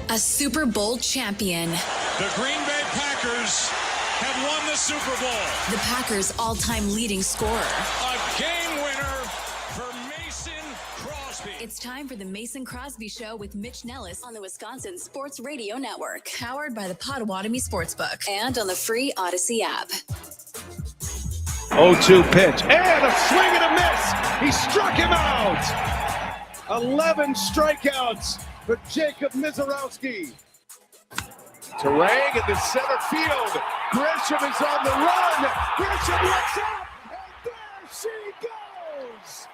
A Super Bowl champion. The Green Bay Packers have won the Super Bowl. The Packers' all-time leading scorer. A game winner for Mason Crosby. It's time for the Mason Crosby Show with Mitch Nellis on the Wisconsin Sports Radio Network. Powered by the Potawatomi Sportsbook and on the free Odyssey app. 0-2 pitch, and a swing and a miss. He struck him out. 11 strikeouts for Jacob Mizorowski. Terang in the center field. Grisham is on the run. Grisham looks up, and there she goes.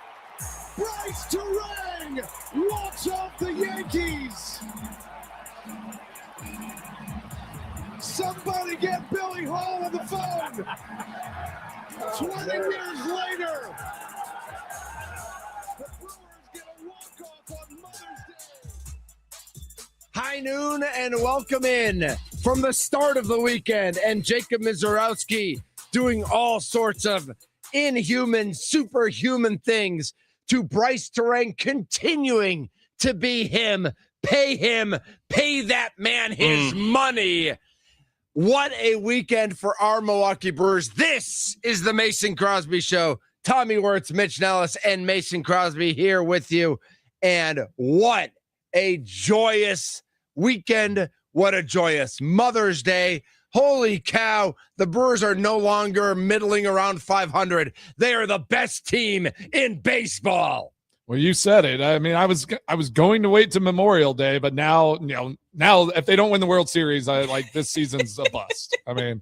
Bryce Terang walks off the Yankees. Somebody get Billy Hall on the phone. 20 years later, the Brewers get a walk-off on Mother's Day. High noon and welcome in from the start of the weekend. And Jacob Mizorowski doing all sorts of inhuman, superhuman things to Bryce Terang continuing to be him, pay that man his money. What a weekend for our Milwaukee Brewers. This is the Mason Crosby Show. Tommy Wirtz, Mitch Nellis, and Mason Crosby here with you. And what a joyous weekend. What a joyous Mother's Day. Holy cow. The Brewers are no longer middling around 500. They are the best team in baseball. Well, you said it. I mean, I was going to wait to Memorial Day, but now if they don't win the World Series, this season's a bust. I mean,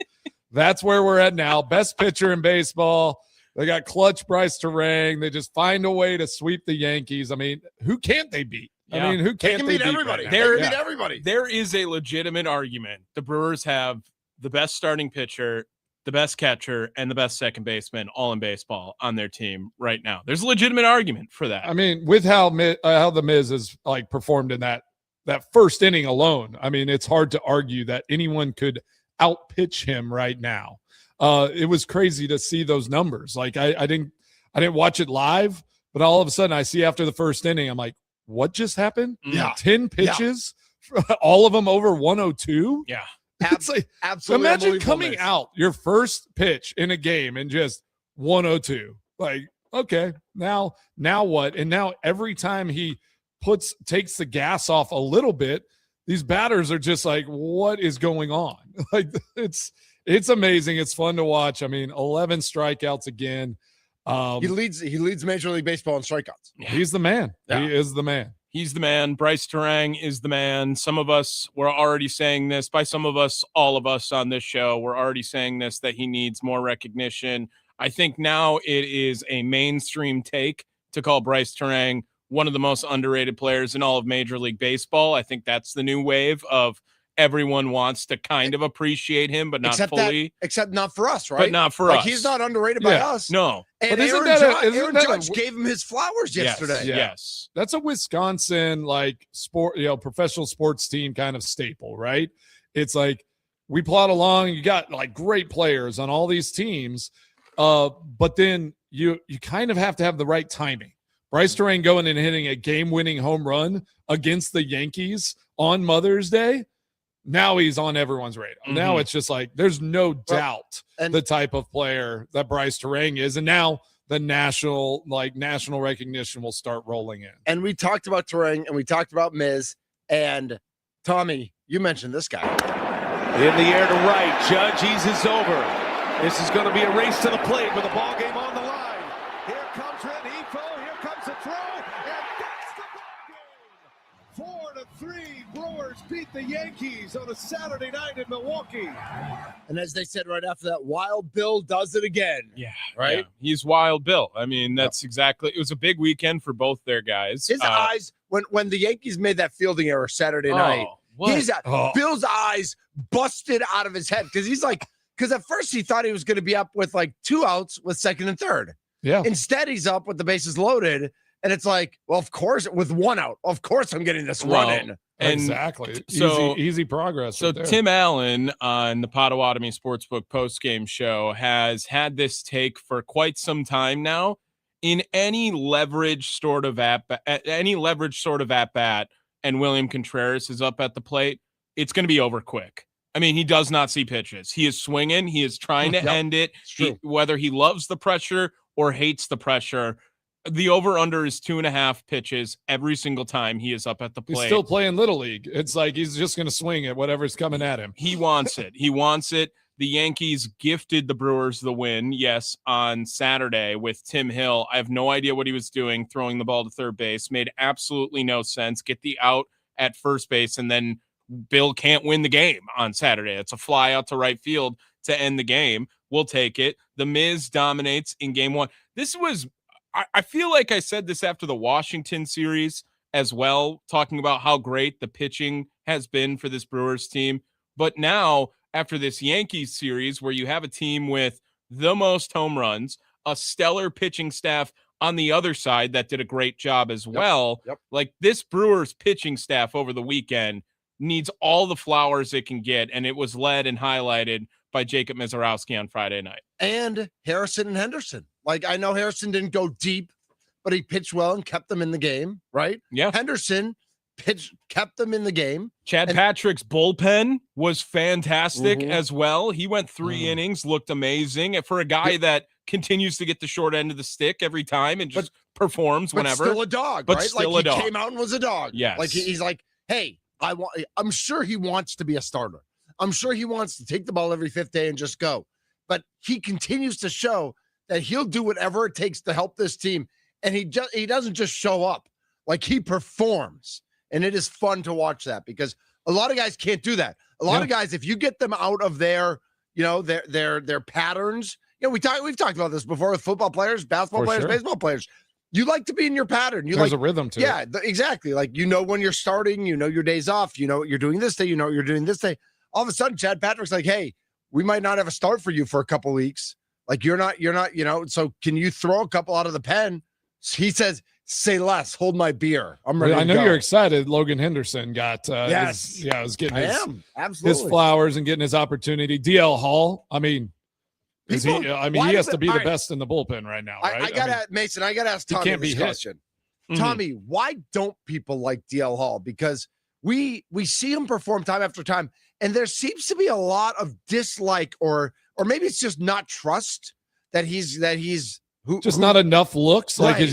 that's where we're at now. Best pitcher in baseball. They got clutch Bryce Terang. They just find a way to sweep the Yankees. I mean, who can't they beat? Yeah. I mean, who can't they beat? Everybody. Right They beat everybody. There is a legitimate argument. The Brewers have the best starting pitcher, the best catcher, and the best second baseman all in baseball on their team right now. There's a legitimate argument for that. I mean, with how the Miz has performed in that first inning alone, I mean, it's hard to argue that anyone could outpitch him right now. It was crazy to see those numbers. I didn't watch it live, but all of a sudden I see after the first inning, I'm like, what just happened? Yeah. 10 pitches, all of them over 102. Yeah. It's like, Absolutely. imagine coming out your first pitch in a game and just 102. Okay, now what? And now every time he takes the gas off a little bit, these batters are just like, what is going on? It's amazing. It's fun to watch. I mean, 11 strikeouts again. He leads Major League Baseball in strikeouts. He's the man. Yeah. He is the man. He's the man. Bryce Terang is the man. Some of us were already saying this. By some of us, all of us on this show, we're already saying this, that he needs more recognition. I think now it is a mainstream take to call Bryce Terang one of the most underrated players in all of Major League Baseball. I think that's the new wave of everyone wants to kind of appreciate him, but not fully. Except not for us, right? But not for us. He's not underrated by us. No. And But Aaron Judge gave him his flowers yesterday. Yes. That's a Wisconsin sport, professional sports team kind of staple, right? It's like we plod along. You got great players on all these teams, but then you kind of have to have the right timing. Bryce Terang going and hitting a game-winning home run against the Yankees on Mother's Day. Now he's on everyone's radar. Mm-hmm. Now it's just there's no doubt the type of player that Bryce Terang is. And now the national recognition will start rolling in. And we talked about Terang and we talked about Miz. And Tommy, you mentioned this guy. In the air to right, Judge eases over. This is going to be a race to the plate with the ball game on the line. Here comes Renifo. Here comes the throw. And that's the ball game. 4-3. Brewers beat the Yankees on a Saturday night in Milwaukee. And as they said right after that, Wild Bill does it again. Yeah. Right? Yeah. He's Wild Bill. I mean, that's exactly – it was a big weekend for both their guys. His eyes, when the Yankees made that fielding error Saturday night, Bill's eyes busted out of his head because at first he thought he was going to be up with 2 outs with second and third. Yeah. Instead, he's up with the bases loaded. And it's well, of course, with 1 out, of course I'm getting this run in. And exactly. So easy progress. So Tim Allen on the Potawatomi Sportsbook postgame show has had this take for quite some time now. In any leverage sort of at bat, and William Contreras is up at the plate, it's going to be over quick. I mean, he does not see pitches. He is swinging. He is trying to end it. Whether he loves the pressure or hates the pressure, the over-under is 2.5 pitches every single time he is up at the plate. He's still playing Little League. It's like he's just going to swing at whatever's coming at him. He wants it. He wants it. The Yankees gifted the Brewers the win, yes, on Saturday with Tim Hill. I have no idea what he was doing, throwing the ball to third base. Made absolutely no sense. Get the out at first base, and then Bill can't win the game on Saturday. It's a fly out to right field to end the game. We'll take it. The Miz dominates in game 1. This was, I feel like I said this after the Washington series as well, talking about how great the pitching has been for this Brewers team. But now, after this Yankees series, where you have a team with the most home runs, a stellar pitching staff on the other side that did a great job as well, like this Brewers pitching staff over the weekend needs all the flowers it can get, and it was led and highlighted by Jacob Mizorowski on Friday night. And Harrison and Henderson. Like, I know Harrison didn't go deep, but he pitched well and kept them in the game, right? Yeah. Henderson kept them in the game. Chad Patrick's bullpen was fantastic as well. He went 3 innings, looked amazing. For a guy that continues to get the short end of the stick every time and just performs whenever. But still a dog, but right? Still like a dog. He came out and was a dog. Yes. Like he's like, hey, I'm sure he wants to be a starter. I'm sure he wants to take the ball every 5th day and just go. But he continues to show that he'll do whatever it takes to help this team. And he doesn't just show up. Like, he performs. And it is fun to watch that, because a lot of guys can't do that. A lot of guys, if you get them out of their, their patterns, we've talked about this before with football players, basketball players, baseball players. You like to be in your pattern. There's a rhythm to it. Yeah, exactly. Like, when you're starting, your days off, what you're doing this day, what you're doing this day. All of a sudden, Chad Patrick's like, hey, we might not have a start for you for a couple weeks. Like, you're not, so can you throw a couple out of the pen? He says, say less, hold my beer. I'm ready. I know to go. You're excited. Logan Henderson got, was getting his flowers and getting his opportunity. DL Hall, I mean, he has to be the best in the bullpen right now, right? I got to ask Tommy this question. Tommy, why don't people like DL Hall? Because we see him perform time after time, and there seems to be a lot of dislike, or maybe it's just not trust that he's not enough looks. Right. Like he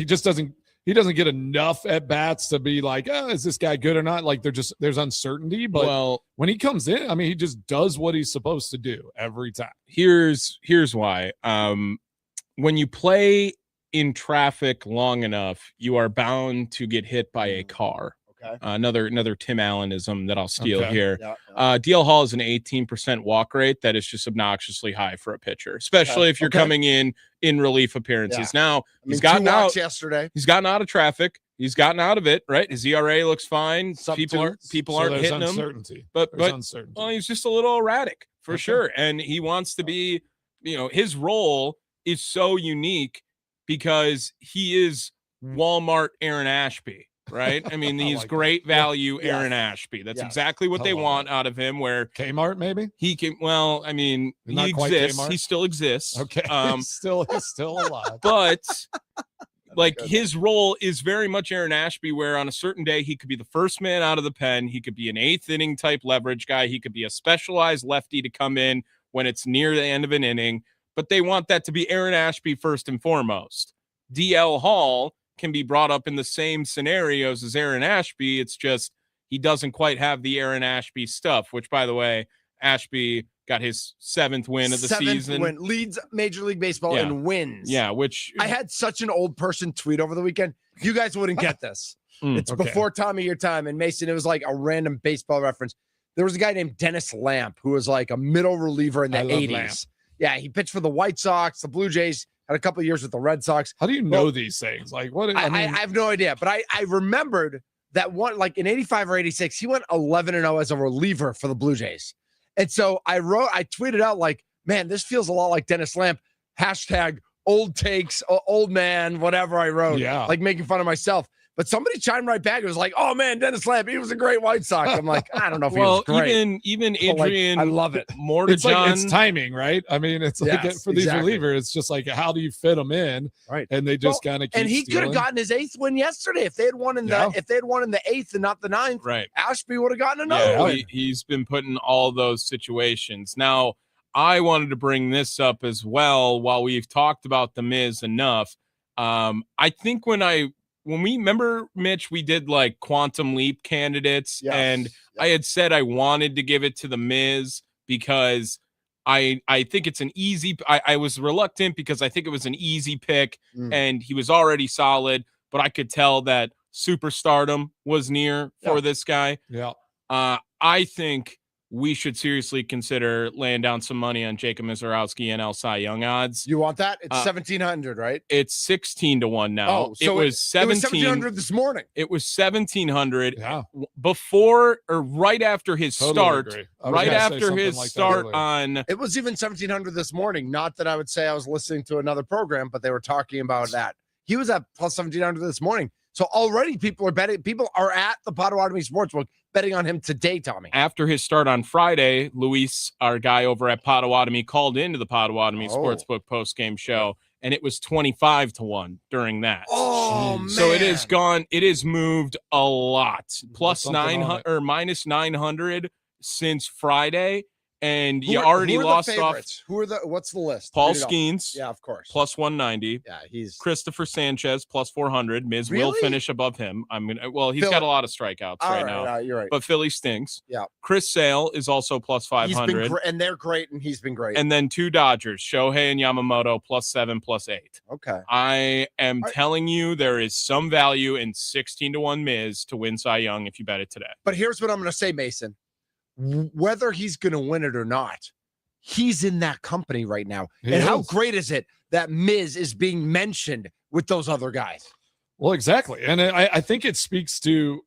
just doesn't get enough at bats to be like, oh, is this guy good or not? Like, there's uncertainty, but when he comes in, I mean, he just does what he's supposed to do every time. Here's why. When you play in traffic long enough, you are bound to get hit by a car. Okay. Another Tim Allenism that I'll steal here. DL Hall is an 18% walk rate. That is just obnoxiously high for a pitcher, especially if you're coming in relief appearances. Yeah. Now, he's gotten out yesterday. He's gotten out of traffic. He's gotten out of it, right? His ERA looks fine. People aren't hitting him. But uncertainty. Well, he's just a little erratic for sure. And he wants to be, his role is so unique because he is Walmart Aaron Ashby. Right? I mean, he's great value Aaron Ashby. That's exactly what they want out of him. Where Kmart, maybe he can. Well, I mean, he exists. He still exists. Okay, he's still alive. But like, his role is very much Aaron Ashby, where on a certain day he could be the first man out of the pen. He could be an 8th inning type leverage guy. He could be a specialized lefty to come in when it's near the end of an inning. But they want that to be Aaron Ashby first and foremost. DL Hall can be brought up in the same scenarios as Aaron Ashby. It's just he doesn't quite have the Aaron Ashby stuff, which, by the way, Ashby got his 7th win of the season. Leads Major League Baseball and wins. Yeah, which I had such an old person tweet over the weekend. You guys wouldn't get this. It's before Tommy your time. And Mason, it was like a random baseball reference. There was a guy named Dennis Lamp who was like a middle reliever in the 80s. Lamp. Yeah, he pitched for the White Sox, the Blue Jays, had a couple of years with the Red Sox. How do you know these things? Like, what? I have no idea, but I remembered that one, like in 85 or 86, he went 11-0 as a reliever for the Blue Jays. And so I tweeted out like, man, this feels a lot like Dennis Lamp. # old takes, old man, whatever I wrote. Yeah. Like making fun of myself. But somebody chimed right back. It was like, oh man, Dennis Lamb, he was a great White Sox. I'm like, I don't know if he was great. even But, Adrian, I love it. It's like it's timing, right? I mean, it's like for these relievers, it's just like how do you fit them in, right? And they just kind of keep and he could have gotten his 8th win yesterday if they had won in the 8th and not the 9th. Right, Ashby would have gotten another win. He's been put in all those situations. Now, I wanted to bring this up as well. While we've talked about the Miz enough, I think when we remember, Mitch, we did like quantum leap candidates, and I had said I wanted to give it to the Miz because I think it's an easy. I was reluctant because I think it was an easy pick, and he was already solid, but I could tell that superstardom was near for this guy. Yeah, I think we should seriously consider laying down some money on Jacob Mizorowski and NL Cy Young odds. You want that? It's 1,700, right? It's 16-1 now. Oh, so it was 1,700 this morning. It was 1,700 yeah. Before or right after his start. Agree. Right after his like start on. It was even 1,700 this morning. Not that I would say I was listening to another program, but they were talking about that. He was at plus 1,700 this morning. So already people are betting. People are at the Potawatomi Sportsbook betting on him today, Tommy. After his start on Friday, Luis, our guy over at Potawatomi, called into the Potawatomi Sportsbook postgame show, and it was 25-1 during that. Oh, man. So it has gone. It has moved a lot. Plus 900 or minus 900 since Friday. And you already lost off. What's the list? Paul Skeens. Yeah, of course. Plus 190. Yeah, he's Christopher Sanchez plus 400. Miz will finish above him. He's got a lot of strikeouts right now. You're right. But Philly stinks. Yeah. Chris Sale is also plus 500. And they're great, and he's been great. And then 2 Dodgers, Shohei and Yamamoto plus 7, plus 8. Okay. I am telling you, there is some value in 16-1 Miz to win Cy Young if you bet it today. But here's what I'm going to say, Mason. Whether he's going to win it or not, he's in that company right now. How great is it that Miz is being mentioned with those other guys? Well, exactly. And I think it speaks to,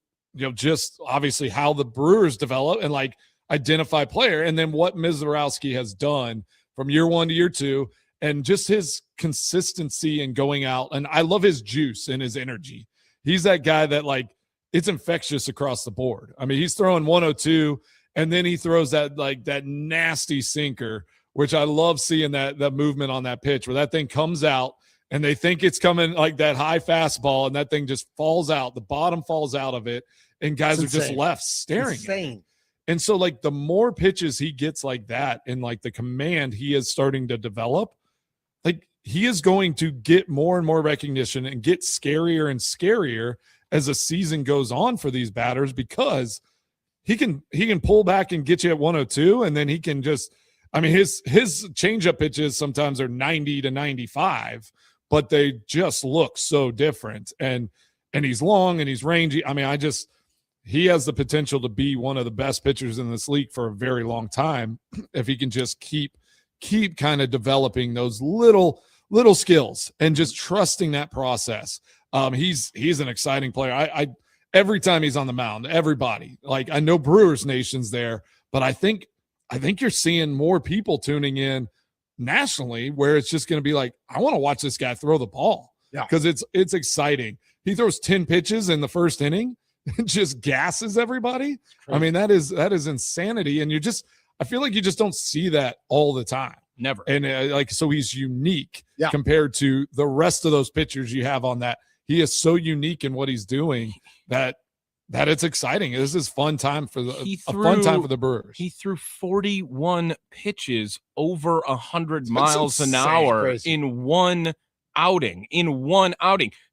just obviously how the Brewers develop and like identify player, and then what Mizorowski has done from year 1 to year 2, and just his consistency and going out. And I love his juice and his energy. He's that guy that like it's infectious across the board. I mean, he's throwing 102. And then he throws that nasty sinker, which I love seeing that movement on that pitch where that thing comes out and they think it's coming like that high fastball, and that thing just falls out. The bottom falls out of it, and guys are just left staring. Insane. And so like the more pitches he gets like that, and like the command he is starting to develop, like he is going to get more and more recognition and get scarier and scarier as the season goes on for these batters, because he can pull back and get you at 102, and then he can just, his changeup pitches sometimes are 90 to 95, but they just look so different. And he's long and he's rangy. He has the potential to be one of the best pitchers in this league for a very long time if he can just keep kind of developing those little skills and just trusting that process. He's an exciting player. Every time he's on the mound, everybody, like I know Brewers Nation's there, but I think you're seeing more people tuning in nationally where it's just going to be like, I want to watch this guy throw the ball. Yeah. Because it's exciting. He throws 10 pitches in the first inning and just gasses everybody. That is insanity. And I feel like you just don't see that all the time. Never. And so he's unique compared to the rest of those pitchers you have on that. He is so unique in what he's doing that it's exciting. This is fun time for the Brewers. He threw 41 pitches over 100 miles an hour in one outing.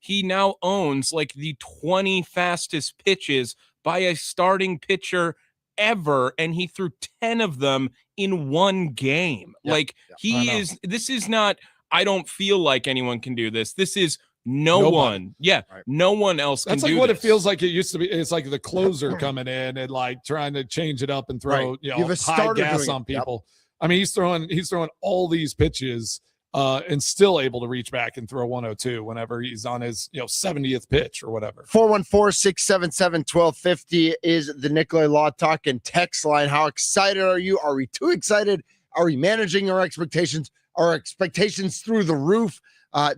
He now owns like the 20 fastest pitches by a starting pitcher ever, and he threw 10 of them in one game. This is not, I don't feel like anyone can do this. This is no one. Yeah. Right. No one else can do this. That's like what it feels like it used to be. It's like the closer coming in and like trying to change it up and throw high gas on people. Yep. He's throwing all these pitches and still able to reach back and throw 102 whenever he's on his 70th pitch or whatever. 414-677-1250 is the Nikolai Law Talk and text line. How excited are you? Are we too excited? Are we managing our expectations? Are through the roof?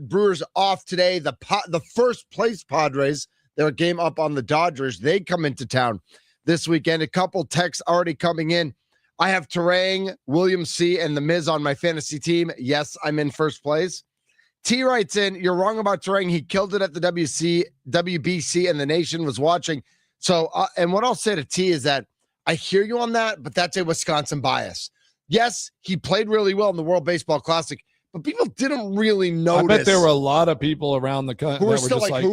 Brewers off today. The first place Padres Their game up on the Dodgers. They come into town this weekend. A couple texts already coming in. I have Terang, William C., and The Miz on my fantasy team. Yes, I'm in first place. T writes in, you're wrong about Terang. He killed it at the WBC, and the nation was watching. So, and what I'll say to T is that I hear you on that, but that's a Wisconsin bias. Yes, he played really well in the World Baseball Classic, but people didn't really notice. I bet there were a lot of people around the country who were that were still just like,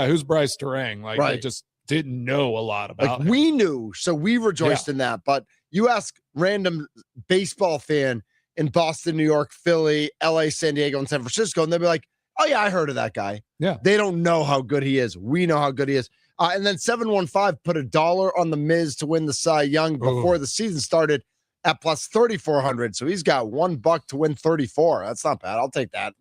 who's Bryce Terang? Like, Right. they just didn't know a lot about him. We knew, so we rejoiced in that. But you ask random baseball fan in Boston, New York, Philly, LA, San Diego, and San Francisco, and they'll be like, oh yeah, I heard of that guy. Yeah. They don't know how good he is. We know how good he is. And then 715 put $1 on the Miz to win the Cy Young before the season started at plus 3,400. So he's got $1 to win 34. That's not bad. I'll take that.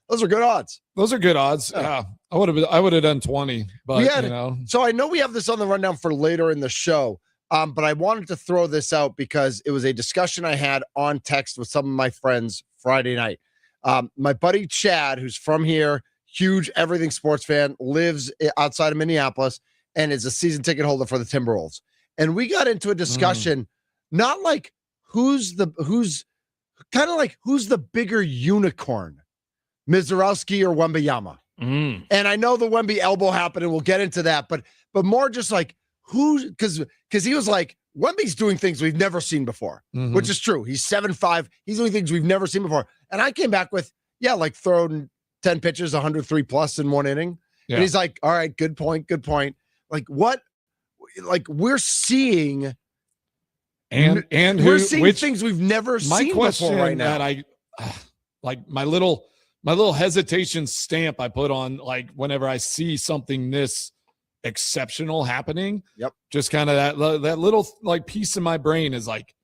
Those are good odds. Those are good odds. Yeah. I would have done 20, but you know. So I know we have this on the rundown for later in the show. But I wanted to throw this out because it was a discussion I had on text with some of my friends Friday night. My buddy Chad, who's from here, huge everything sports fan, lives outside of Minneapolis and is a season ticket holder for the Timberwolves. And we got into a discussion, not like who's the bigger unicorn, Mizorowski or Wembayama. And I know the Wemby elbow happened, and we'll get into that, but more just like because he was like, Wemby's doing things we've never seen before, which is true. He's 7'5". He's doing things we've never seen before. And I came back with, like throwing 10 pitches, 103 plus in one inning. Yeah. And he's like, all right, good point. Like what? Like we're seeing things we've never seen before right now. That I like my little hesitation stamp I put on, like, whenever I see something this exceptional happening. Yep. Just kind of that little like piece in my brain is like,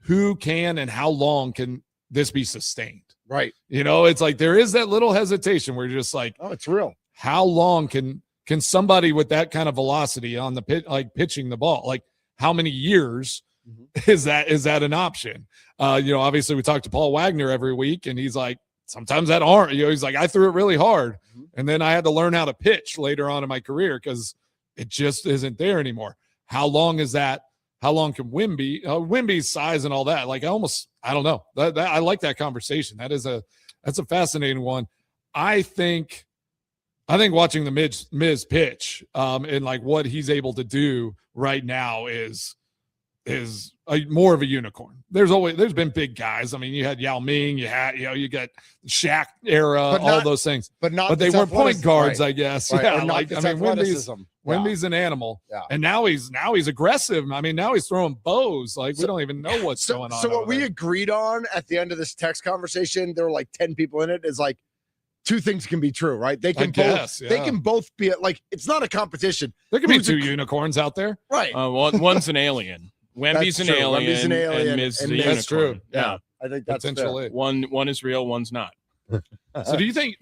who can and how long can this be sustained? Right. You know, it's like there is that little hesitation where you're just like, oh, it's real. How long can somebody with that kind of velocity on the pit, like pitching the ball, like how many years is that an option? Obviously we talk to Paul Wagner every week, and he's like, sometimes that arm, he's like, I threw it really hard. And then I had to learn how to pitch later on in my career because it just isn't there anymore. How long is that? How long can Wemby's size and all that? Like I don't know. That I like that conversation. That's a fascinating one. I think watching the Miz pitch and like what he's able to do right now is more of a unicorn. There's been big guys. I mean, you had Yao Ming, you got Shaq era, all those things, but they weren't point guards, right. I guess. Right. Yeah, like I mean, Wemby's an animal, and now he's aggressive. I mean, now he's throwing bows. Like we don't even know what's going on. So what we agreed on at the end of this text conversation, there were like 10 people in it. Is like two things can be true, right? They can They can both be like it's not a competition. There can be two unicorns out there, right? One's an alien. Wemby's an alien, and Miz is a unicorn. That's true. Yeah. I think that's potentially one is real, one's not. So do you think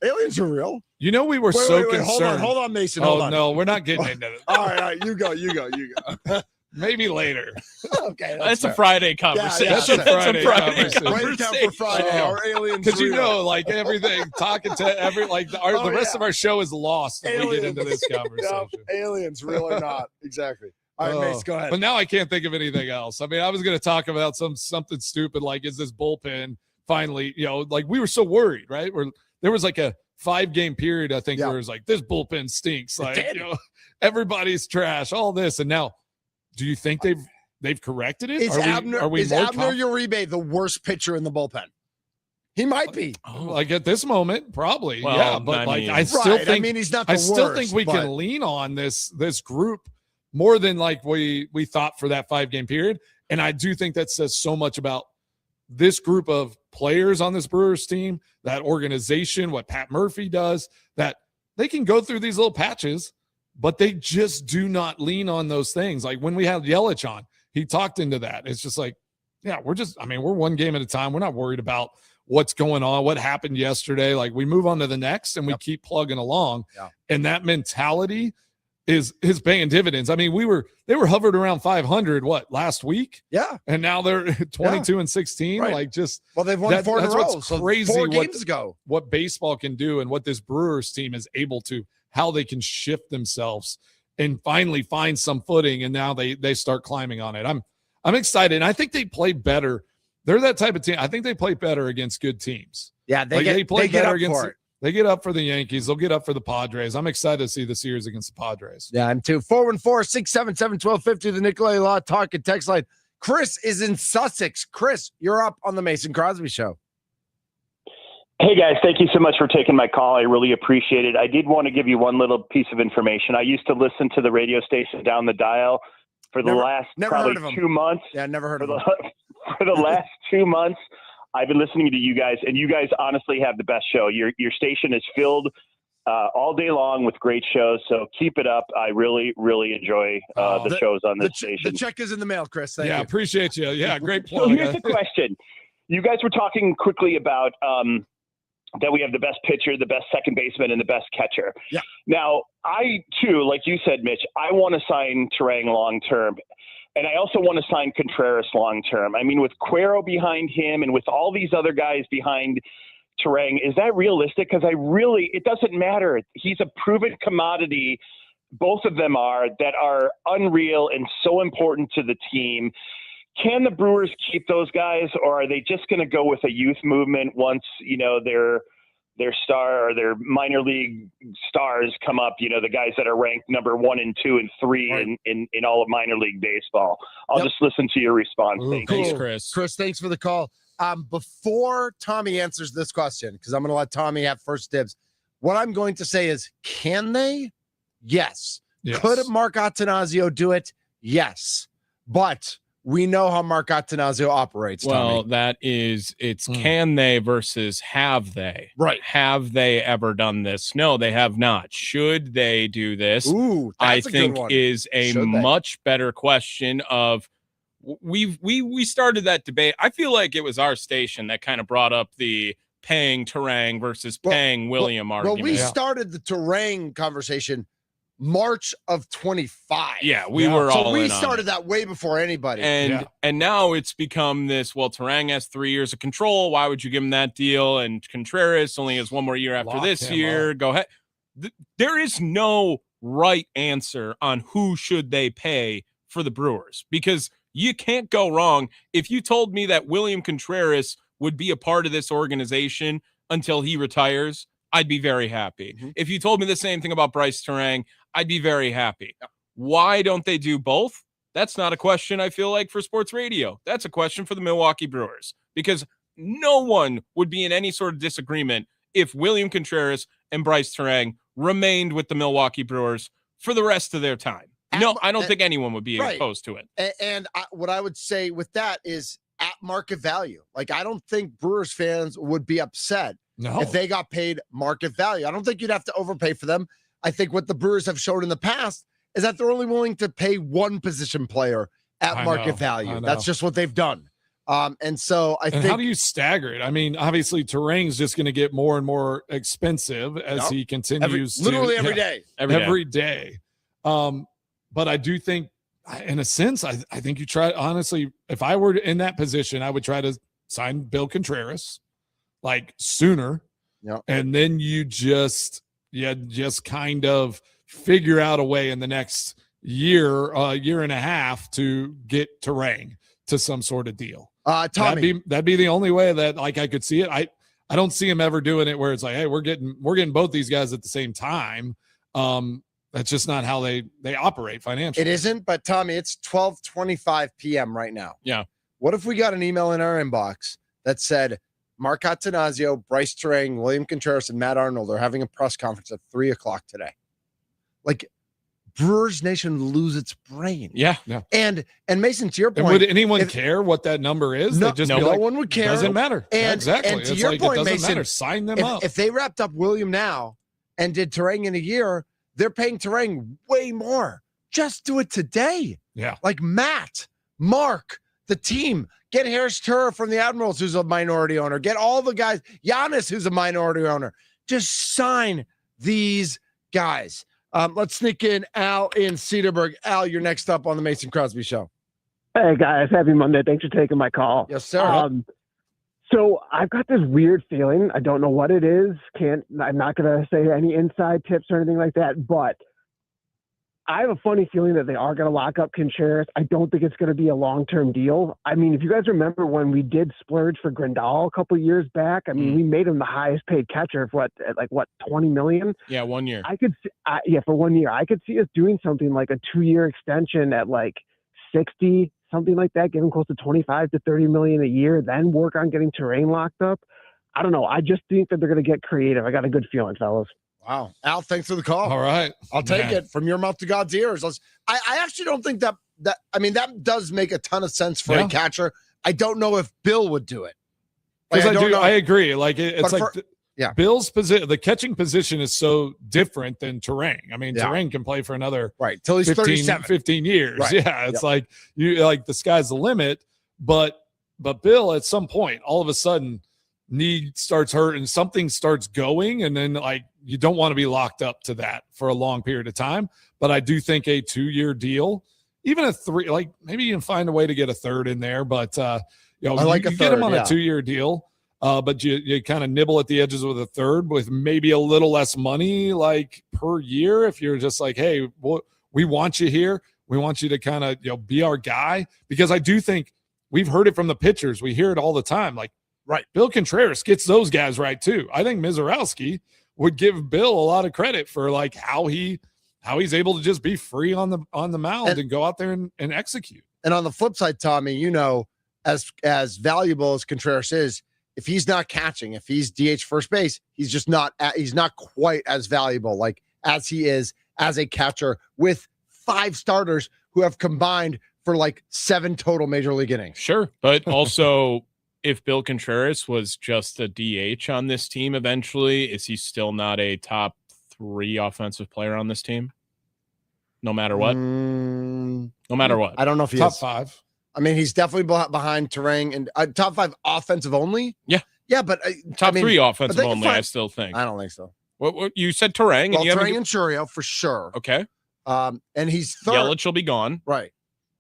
aliens are real? We were concerned. Hold on, Mason. Hold on. No, we're not getting into it. All right, you go. Maybe later. Okay, that's a Friday conversation. That's a Friday conversation. Write down for Friday. Our aliens, because like everything, talking to the rest of our show is lost when we get into this conversation. Aliens, real or not? Exactly. All right, Mace, go ahead. But now I can't think of anything else. I mean, I was going to talk about something stupid like, is this bullpen finally, like we were so worried, right? There was like a 5-game period, I think, where it was like, this bullpen stinks. Like, everybody's trash, all this. And now, do you think they've corrected it? Is Abner Uribe the worst pitcher in the bullpen? He might be. Like at this moment, probably. Well, yeah, but I still think he's not the worst. I still think we can lean on this group more than like we thought for that 5-game period. And I do think that says so much about this group of players on this Brewers team, that organization, what Pat Murphy does, that they can go through these little patches, but they just do not lean on those things. Like when we had Yelich on, he talked into that. It's just like, yeah, we're one game at a time. We're not worried about what's going on, what happened yesterday. Like we move on to the next and we keep plugging along. Yeah. And that mentality is paying dividends. I mean, they were hovered around 500 last week? Yeah. And now they're 22 and 16. Right. Like they've won 4 in a row. That's crazy. 4 games ago. What baseball can do and what this Brewers team is able to how they can shift themselves and finally find some footing. And now they start climbing on it. I'm excited. And I think they play better. They're that type of team. I think they play better against good teams. Yeah, they get up for it. They get up for the Yankees. They'll get up for the Padres. I'm excited to see the series against the Padres. Yeah, I'm too. 414-677-1250, the Nikolai Law Talk and Text line. Chris is in Sussex. Chris, you're up on the Mason Crosby Show. Hey, guys. Thank you so much for taking my call. I really appreciate it. I did want to give you one little piece of information. I used to listen to the radio station down the dial for the last probably 2 months. Yeah, never heard of them. For the last 2 months, I've been listening to you guys, and you guys honestly have the best show. Your station is filled all day long with great shows, so keep it up. I really, really enjoy the shows on this station. The check is in the mail, Chris. Thank you. Appreciate you. Yeah, great plug. So here's the question. You guys were talking quickly about that we have the best pitcher, the best second baseman, and the best catcher. Yeah. Now, I, too, like you said, Mitch, I want to sign Turang long-term. And I also want to sign Contreras long-term. I mean, with Cuero behind him and with all these other guys behind Turang, is that realistic? Because it doesn't matter. He's a proven commodity. Both of them are that are unreal and so important to the team. Can the Brewers keep those guys, or are they just going to go with a youth movement once, their star or their minor league stars come up, the guys that are ranked number 1 and 2 and 3 in all of minor league baseball? I'll just listen to your response. Thanks, Chris. Chris, thanks for the call. Before Tommy answers this question, because I'm going to let Tommy have first dibs, what I'm going to say is, can they? Yes. Could Mark Attanasio do it? Yes. But we know how Mark Attanasio operates. Well, Tommy. It's can they versus have they? Right. Have they ever done this? No, they have not. Should they do this? Ooh, I that's think a good one. is a much better question of we started that debate. I feel like it was our station that kind of brought up the paying Turang versus paying William argument. Well, we started the Turang conversation March of 25. Yeah, we were all so we in on started it. that way before anybody. And now it's become this, Turang has 3 years of control. Why would you give him that deal? And Contreras only has 1 more year after this year. Go ahead. There is no right answer on who should they pay for the Brewers, because you can't go wrong. If you told me that William Contreras would be a part of this organization until he retires, I'd be very happy. Mm-hmm. If you told me the same thing about Bryce Turang, I'd be very happy. Why don't they do both? That's not a question, I feel like, for sports radio. That's a question for the Milwaukee Brewers, because no one would be in any sort of disagreement if William Contreras and Bryce Turang remained with the Milwaukee Brewers for the rest of their time. No, I don't think anyone would be opposed to it. And what I would say with that is at market value. Like, I don't think Brewers fans would be upset if they got paid market value. I don't think you'd have to overpay for them. I think what the Brewers have showed in the past is that they're only willing to pay one position player at market value. That's just what they've done. And so I think, how do you stagger it? I mean, obviously Turang's just going to get more and more expensive as he continues literally every day. Every day. But I do think, in a sense, I think you try, honestly, if I were in that position, I would try to sign Bill Contreras like sooner. Yeah. And then you just kind of figure out a way in the next year and a half to get Turang to some sort of deal. Tommy, that'd be the only way that I could see it. I don't see him ever doing it where it's like, hey, we're getting both these guys at the same time. That's just not how they operate financially. It isn't, but Tommy, it's 12:25 p.m. right now. Yeah. What if we got an email in our inbox that said Mark Attanasio, Bryce Turang, William Contreras, and Matt Arnold are having a press conference at 3:00 today? Like, Brewers Nation lose its brain. Yeah. And Mason, to your point, and would anyone care what that number is? No one would care. Doesn't matter. And exactly. And to it's your like, point, it doesn't Mason, matter. Sign them up. If they wrapped up William now and did Turang in a year, they're paying Turang way more. Just do it today. Yeah. Like Matt, Mark, the team. Get Harris Turner from the Admirals, who's a minority owner. Get all the guys. Giannis, who's a minority owner. Just sign these guys. Let's sneak in Al in Cedarburg. Al, you're next up on the Mason Crosby Show. Hey, guys. Happy Monday. Thanks for taking my call. Yes, sir. So I've got this weird feeling. I don't know what it is. I'm not going to say any inside tips or anything like that, but I have a funny feeling that they are going to lock up Contreras. I don't think it's going to be a long-term deal. I mean, if you guys remember when we did splurge for Grandal a couple of years back, I mean, we made him the highest paid catcher for what, $20 million? Yeah, 1 year. I could, for 1 year. I could see us doing something like a 2-year extension at like 60, something like that, giving close to 25 to 30 million a year, then work on getting Terrain locked up. I don't know. I just think that they're going to get creative. I got a good feeling, fellas. Wow. Al, thanks for the call. All right. I'll take it from your mouth to God's ears. I actually don't think that does make a ton of sense for a catcher. I don't know if Bill would do it. Because I agree. Like it's But like Bill's position, the catching position is so different than Terrain. I mean, Terrain can play for another till he's 15 years. Right. Yeah. It's like the sky's the limit. But Bill, at some point, all of a sudden, knee starts hurting, something starts going, and then like you don't want to be locked up to that for a long period of time. But I do think a 2-year deal, even a 3, like maybe you can find a way to get a third in there. But I like you get him on a 2-year deal, but you kind of nibble at the edges with a third with maybe a little less money like per year. If you're just like, hey, we want you here, we want you to kind of be our guy, because I do think we've heard it from the pitchers. We hear it all the time. Like, Bill Contreras gets those guys right too. I think Mizorowski would give Bill a lot of credit for like how he's able to just be free on the mound and go out there and execute. And on the flip side, Tommy, as valuable as Contreras is, if he's not catching, if he's DH first base, he's just not quite as valuable like as he is as a catcher with 5 starters who have combined for like 7 total major league innings. Sure, but also if Bill Contreras was just a DH on this team eventually, is he still not a top 3 offensive player on this team? No matter what? No matter what. I don't know if he top is. 5. I mean, he's definitely behind Terang and top 5 offensive only. Yeah. Yeah, but top 3 offensive only, I still think. I don't think so. What you said Terang. Well, Terang and Churio for sure. Okay. And he's third. Yelich will be gone. Right.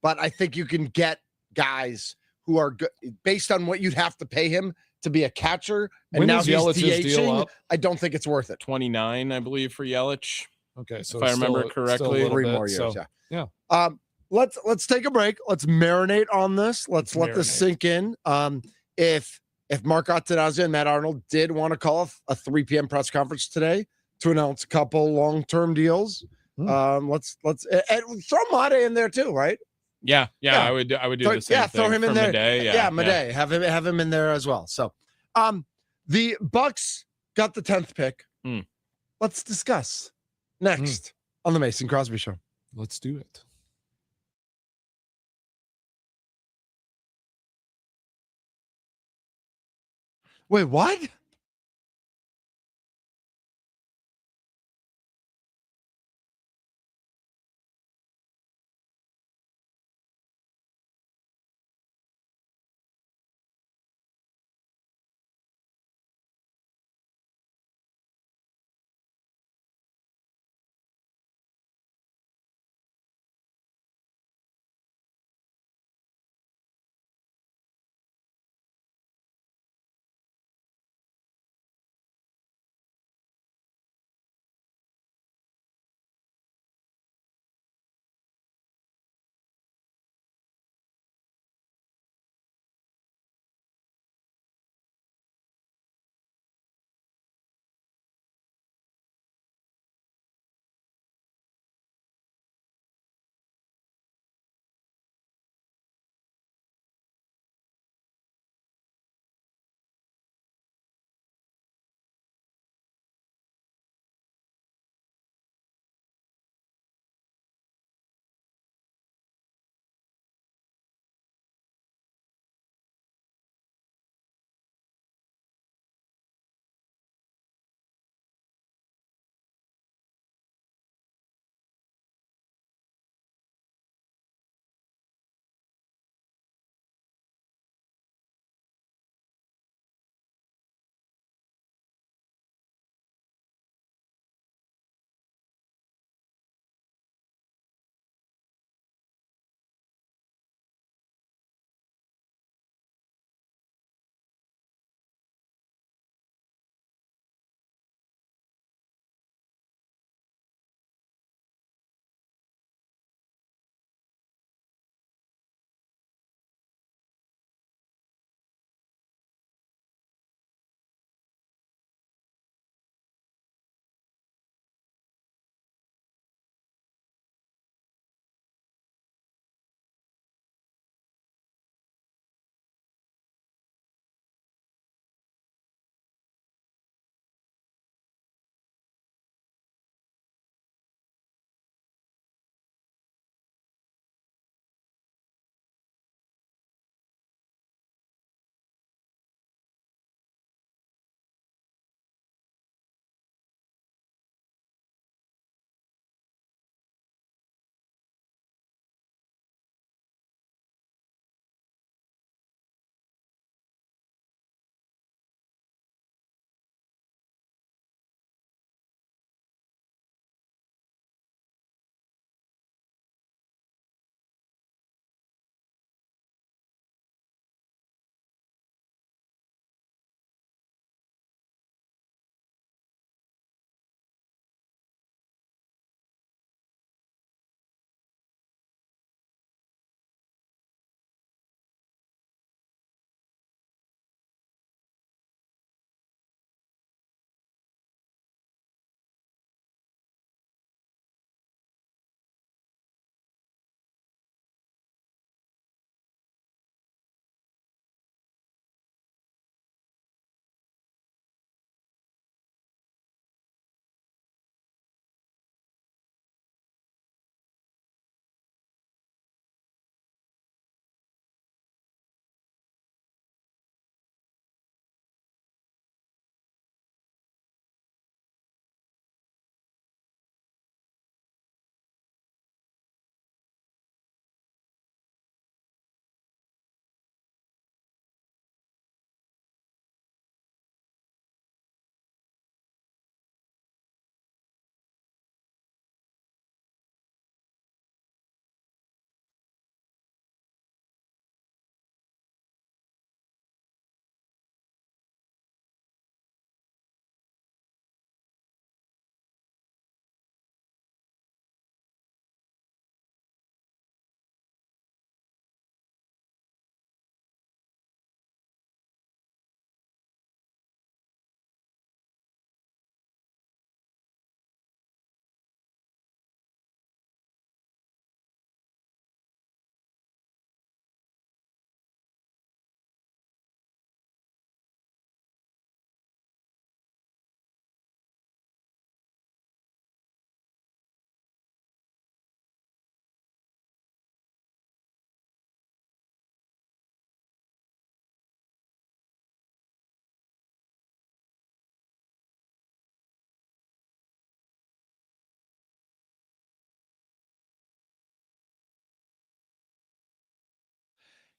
But I think you can get guys who are good based on what you'd have to pay him to be a catcher. And When now does he's Yelich's deal DHing. up? I don't think it's worth it. 29, I believe, for Yelich. Okay, so if I remember correctly, 3 more years. Yeah. Let's take a break. Let's marinate on this. Let's let this sink in. If Mark Attanasio and Matt Arnold did want to call a 3 p.m. press conference today to announce a couple long-term deals, let's throw Made in there too, right? Yeah. I would do the same thing. Throw him in there. Made, Made. Have him in there as well. So, the Bucks got the 10th pick. Let's discuss next on the Mason Crosby Show. Let's do it. Wait, what?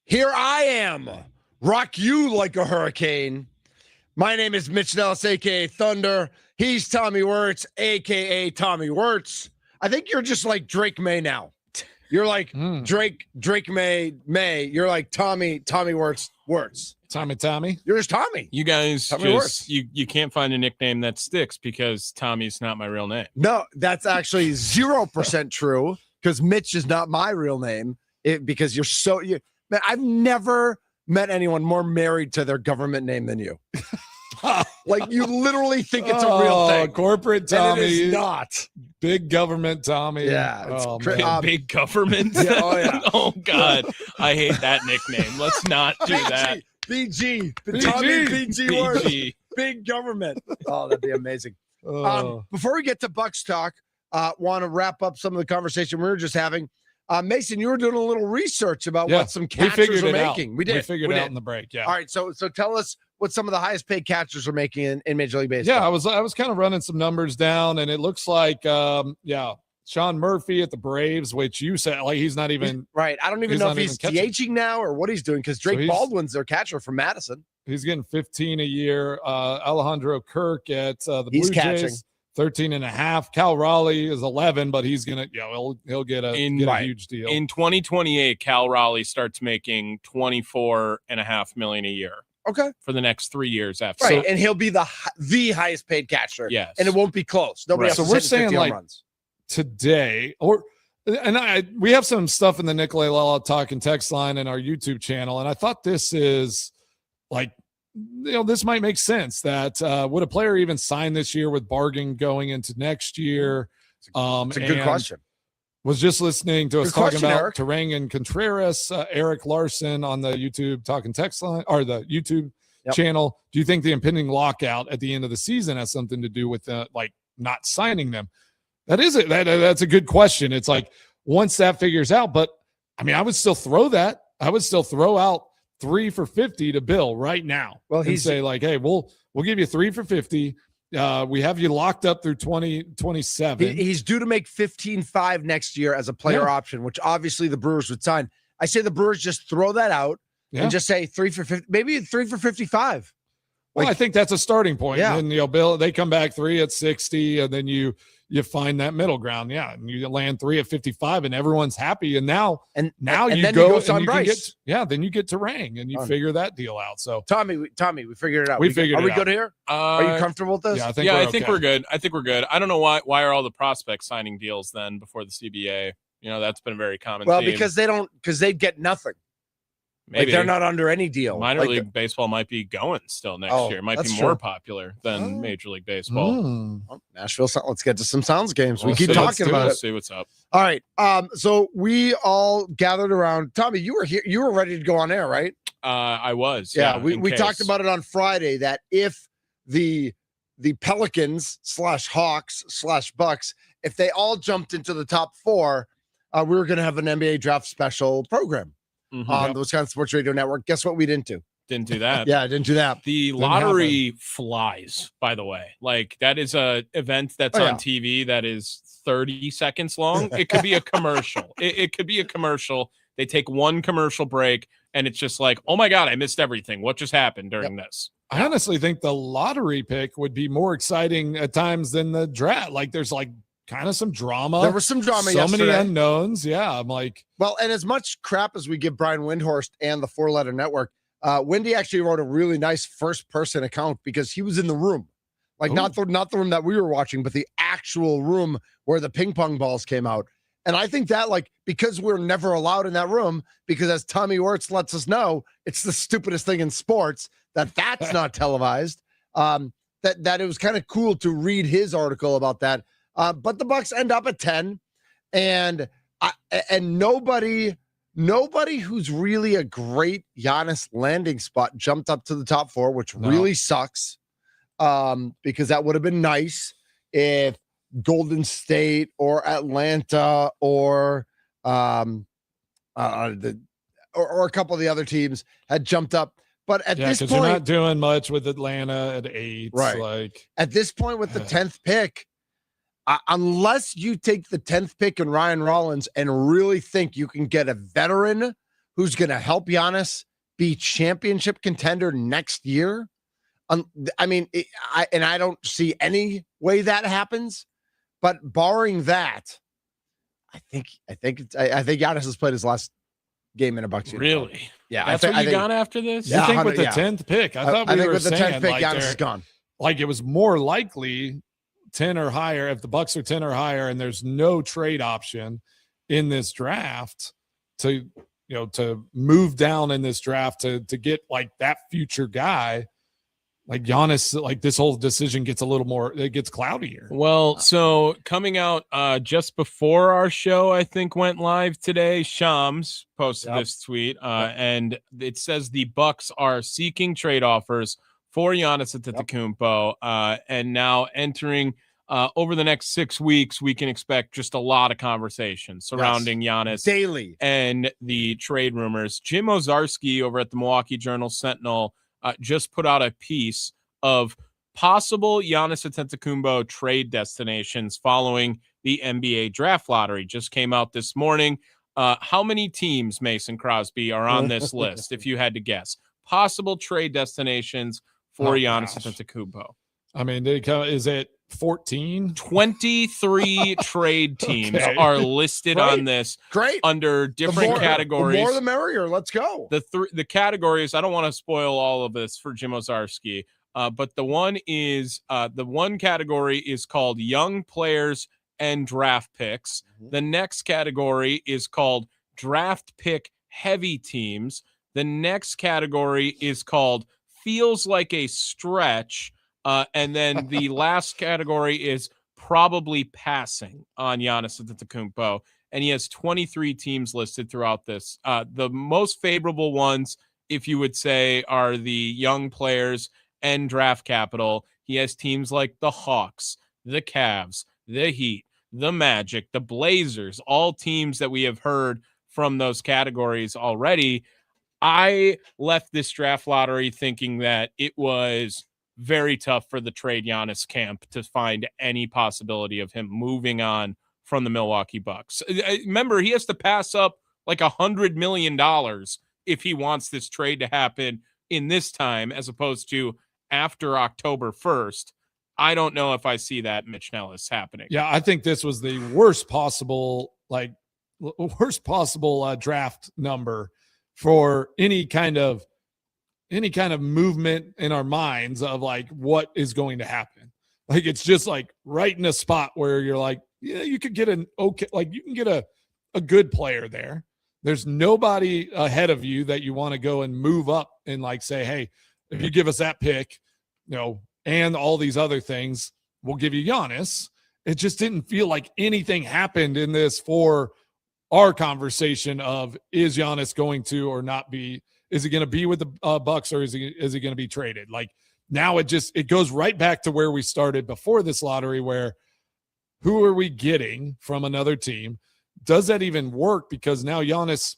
Here I am. Rock you like a hurricane. My name is Mitch Nellis, a.k.a. Thunder. He's Tommy Wirtz, a.k.a. Tommy Wirtz. I think you're just like Drake May now. You're like Drake May. You're like Tommy Wirtz. Tommy. You're just Tommy. You guys Tommy Wirtz. you can't find a nickname that sticks because Tommy's not my real name. No, that's actually 0% true because Mitch is not my real name. Because you're man, I've never met anyone more married to their government name than you. Like you literally think it's a real thing. Corporate Tommy. And it is not. Big government Tommy. Yeah. It's Big government. Yeah, oh, yeah. Oh, God. I hate that nickname. Let's not do that. BG. The Tommy BG word. BG. Big government. Oh, that'd be amazing. Before we get to Bucks talk, want to wrap up some of the conversation we were just having. Mason, you were doing a little research about what some catchers are making. We figured it out in the break. Yeah. All right. So tell us what some of the highest paid catchers are making in Major League Baseball. Yeah, I was kind of running some numbers down, and it looks like Sean Murphy at the Braves, which you said like he's not even right. I don't even know if he's DHing now or what he's doing because Drake Baldwin's their catcher from Madison. He's getting 15 a year. Alejandro Kirk at the Blue Jays, catching 13.5. Cal Raleigh is 11, but he's gonna he'll get a huge deal. In 2028, Cal Raleigh starts making $24.5 million a year. Okay. For the next 3 years after. Right. And he'll be the highest paid catcher. Yes. And it won't be close. Nobody else. So we're saying like runs today, we have some stuff in the Nikolay Lala Talk and text line and our YouTube channel. And I thought this is like, this might make sense that would a player even sign this year with bargain going into next year? It's a good question. Was just listening to us talking about Eric. Terang and Contreras, Eric Larson on the YouTube Talking Text line or the YouTube channel. Do you think the impending lockout at the end of the season has something to do with like not signing them? That's a good question. It's like once that figures out, but I mean, I would still throw that. I would still throw out 3 for 50 to Bill right now. Well, he'd say like, hey, we'll give you 3 for 50. We have you locked up through 2027. He's due to make 15.5 next year as a player option, which obviously the Brewers would sign. I say the Brewers just throw that out and just say 3 for 50, maybe 3 for 55. Well, I think that's a starting point. Yeah. And Bill, they come back 3 at 60, and then you find that middle ground. Yeah. And you land 3 at 55 and everyone's happy. And now you go and you then you get Terang and you figure that deal out. So Tommy, we figured it out. We figured it out. Are we good here? Are you comfortable with this? Yeah, I think we're good. I think we're good. I don't know why are all the prospects signing deals then before the CBA? That's been a very common theme. Because they get nothing. Maybe like they're not under any deal. Minor league baseball might be going still next year. It might be more popular than Major League Baseball. Well, Nashville. Let's get to some Sounds games. We keep talking about it. See what's up. All right. So we all gathered around. Tommy, you were here. You were ready to go on air, right? I was. Yeah. We talked about it on Friday that if the Pelicans /Hawks /Bucks, if they all jumped into the top 4, we were going to have an NBA draft special program. On the Wisconsin Sports Radio Network. Guess what we didn't do? Didn't do that. Yeah, I didn't do that. The lottery flies, by the way. Like that is a event that's on TV that is 30 seconds long. It could be a commercial. It could be a commercial. They take one commercial break and it's just like, oh my God, I missed everything. What just happened during this? I honestly think the lottery pick would be more exciting at times than the draft. Like there's like kind of some drama. There was some drama yesterday. Many unknowns. Yeah, I'm like. Well, and as much crap as we give Brian Windhorst and the 4-Letter Network, Wendy actually wrote a really nice first-person account because he was in the room. Like not the room that we were watching, but the actual room where the ping pong balls came out. And I think that because we're never allowed in that room, because as Tommy Wirtz lets us know, it's the stupidest thing in sports that's not televised. That it was kind of cool to read his article about that. But the Bucks end up at 10, and nobody who's really a great Giannis landing spot jumped up to the top 4, which really sucks. Because that would have been nice if Golden State or Atlanta or a couple of the other teams had jumped up. But at this point, you're not doing much with Atlanta at 8. Right. Like at this point with the 10th pick. Unless you take the 10th pick in Ryan Rollins and really think you can get a veteran who's going to help Giannis be championship contender next year. I mean, I don't see any way that happens, but barring that, I think Giannis has played his last game in a Bucks uniform. Really? Yeah. That's what you got after this? You think with the 10th pick? I think with the 10th pick, Giannis is gone. Like, it was more likely 10 or higher. If the Bucks are 10 or higher and there's no trade option in this draft to move down in this draft to get like that future guy, like Giannis, like this whole decision gets it gets cloudier. Well, so coming out just before our show, I think went live today, Shams posted this tweet, and it says the Bucks are seeking trade offers for Giannis Antetokounmpo, and now entering over the next 6 weeks, we can expect just a lot of conversation surrounding Giannis daily and the trade rumors. Jim Ozarski over at the Milwaukee Journal-Sentinel just put out a piece of possible Giannis Antetokounmpo trade destinations following the NBA draft lottery. Just came out this morning. How many teams, Mason Crosby, are on this list, if you had to guess? Possible trade destinations for Giannis Antetokounmpo. I mean, is it 14? 23 trade teams are listed on this. Great. Under different categories. The more the merrier. Let's go. The categories, I don't want to spoil all of this for Jim Ozarski, but the one category is called young players and draft picks. The next category is called draft pick heavy teams. The next category is called feels like a stretch. And then the last category is probably passing on Giannis Antetokounmpo, and he has 23 teams listed throughout this. The most favorable ones, if you would say, are the young players and draft capital. He has teams like the Hawks, the Cavs, the Heat, the Magic, the Blazers, all teams that we have heard from those categories already. I left this draft lottery thinking that it was very tough for the trade Giannis camp to find any possibility of him moving on from the Milwaukee Bucks. Remember, he has to pass up like $100 million if he wants this trade to happen in this time, as opposed to after October 1st. I don't know if I see that, Mitch Nellis, happening. Yeah, I think this was the worst possible draft number for any kind of movement in our minds of like what is going to happen. Like, it's just like right in a spot where you're like, yeah, you could get you can get a good player there. There's nobody ahead of you that you want to go and move up and like say, hey, if you give us that pick, and all these other things, we'll give you Giannis. It just didn't feel like anything happened in this for our conversation of, is Giannis going to or not be? Is he going to be with the Bucks, or is he going to be traded? Like, now it goes right back to where we started before this lottery, where who are we getting from another team? Does that even work? Because now Giannis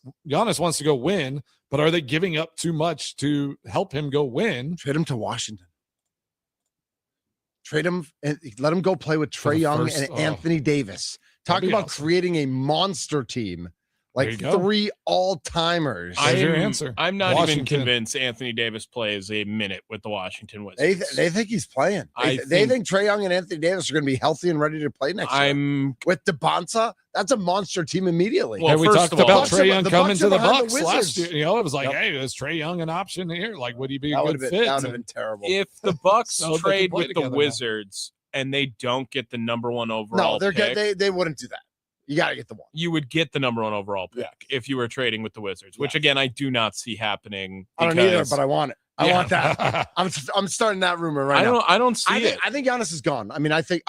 wants to go win, but are they giving up too much to help him go win? Trade him to Washington. Trade him and let him go play with Trae Young and Anthony Davis. Talking about creating a monster team. Like 3 all-timers. There's your answer. I'm not even convinced Anthony Davis plays a minute with the Washington Wizards. They think he's playing. They think Trae Young and Anthony Davis are going to be healthy and ready to play next year. With DeBonsa, that's a monster team immediately. Well, we talked about Trae Young coming to the Bucks last year. It was like, hey, is Trae Young an option here? Like, would he be a good fit? That would have been terrible. If the Bucks trade with the Wizards and they don't get the number 1 overall pick, they wouldn't do that. You got to get the one. You would get the number 1 overall pick if you were trading with the Wizards, which again, I do not see happening. I don't either, but I want it. I want that. I'm starting that rumor right now. I don't see it. I think Giannis is gone. I mean, I think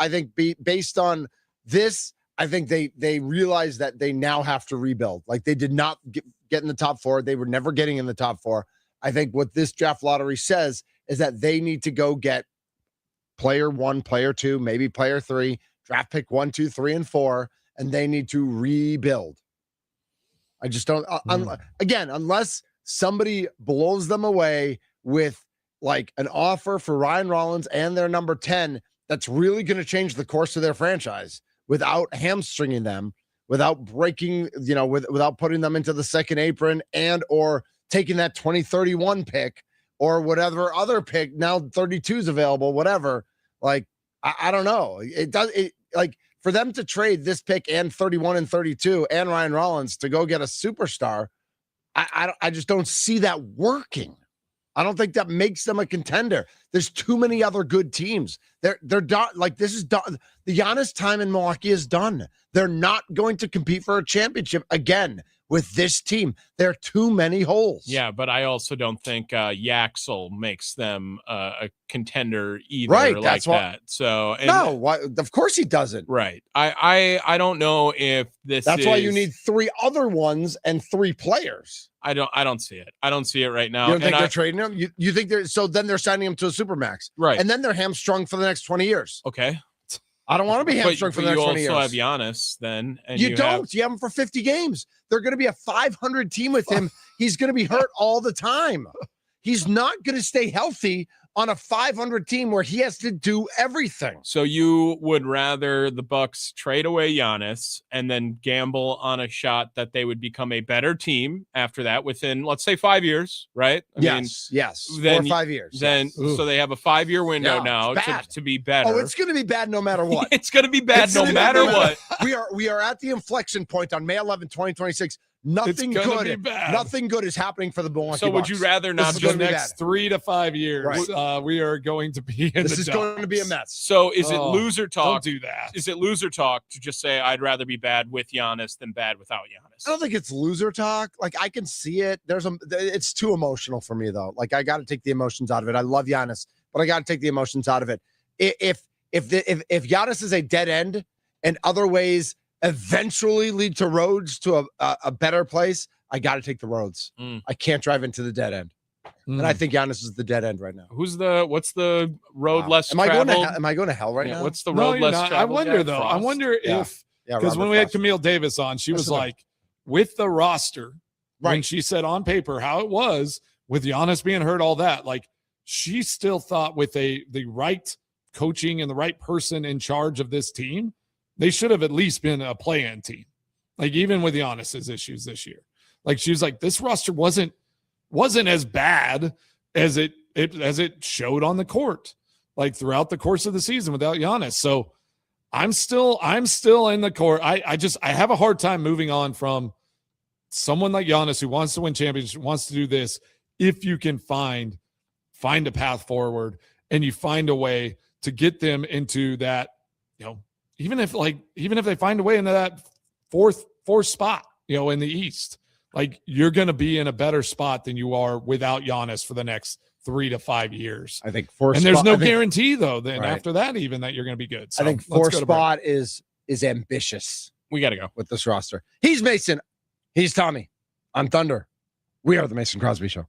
based on this, I think they realize that they now have to rebuild. Like, they did not get in the top 4. They were never getting in the top 4. I think what this draft lottery says is that they need to go get player 1, player 2, maybe player 3, draft pick 1, 2, 3, and 4. And they need to rebuild. I just don't, again, unless somebody blows them away with like an offer for Ryan Rollins and their number 10, that's really going to change the course of their franchise without hamstringing them, without breaking, without putting them into the second apron and or taking that 2031 pick or whatever other pick. Now 32 is available, whatever. Like, I don't know. For them to trade this pick and 31 and 32 and Ryan Rollins to go get a superstar, I just don't see that working. I don't think that makes them a contender. There's too many other good teams. They're done. Like, this is done. The Giannis time in Milwaukee is done. They're not going to compete for a championship again with this team. There are too many holes. Yeah, but I also don't think Yaxel makes them a contender either. Right, that's that. So of course he doesn't. Right. I don't know if this. That's why you need 3 other ones and 3 players. I don't see it. I don't see it right now. You don't think they're trading him? You think then they're signing him to a supermax, right? And then they're hamstrung for the next 20 years. Okay. I don't want to be hamstrung for the next 20 years. You also have Giannis then. And you don't. You have him for 50 games. They're going to be a 500 team with him. He's going to be hurt all the time. He's not going to stay healthy on a 500 team where he has to do everything. So you would rather the Bucks trade away Giannis and then gamble on a shot that they would become a better team after that within, let's say, 5 years, right? Yes. 4 or 5 years. Then so they have a 5-year window now to be better. Oh, it's going to be bad no matter what. It's going to be bad no matter what. We are at the inflection point on May 11, 2026. Nothing good is happening for the Milwaukee Bucks. So would you rather not just the next 3 to 5 years? Right. We are going to be in this is going to be a mess. So is it loser talk? Don't do that. Is it loser talk to just say I'd rather be bad with Giannis than bad without Giannis? I don't think it's loser talk. Like, I can see it. It's too emotional for me though. Like, I got to take the emotions out of it. I love Giannis, but I got to take the emotions out of it. If Giannis is a dead end and other ways eventually lead to roads to a better place, I got to take the roads. I can't drive into the dead end. And I think Giannis is the dead end right now. What's the road less traveled? Am I going to hell right now? What's the road less traveled? I wonder though. Frost? I wonder if, because when we had Camille Davis on, she was like, with the roster, when she said on paper how it was with Giannis being hurt, all that, like, she still thought with the right coaching and the right person in charge of this team, they should have at least been a play-in team. Like, even with Giannis's issues this year, like, she was like, this roster wasn't as bad as it showed on the court, like, throughout the course of the season without Giannis. So I'm still in the court. I have a hard time moving on from someone like Giannis who wants to win championships, wants to do this. If you can find a path forward and you find a way to get them into that, even if they find a way into that fourth spot, in the East, like, you're going to be in a better spot than you are without Giannis for the next 3 to 5 years. I think there's no guarantee though. Then after that, even that you're going to be good. So I think 4th spot is ambitious. We got to go with this roster. He's Mason. He's Tommy. I'm Thunder. We are the Mason Crosby Show.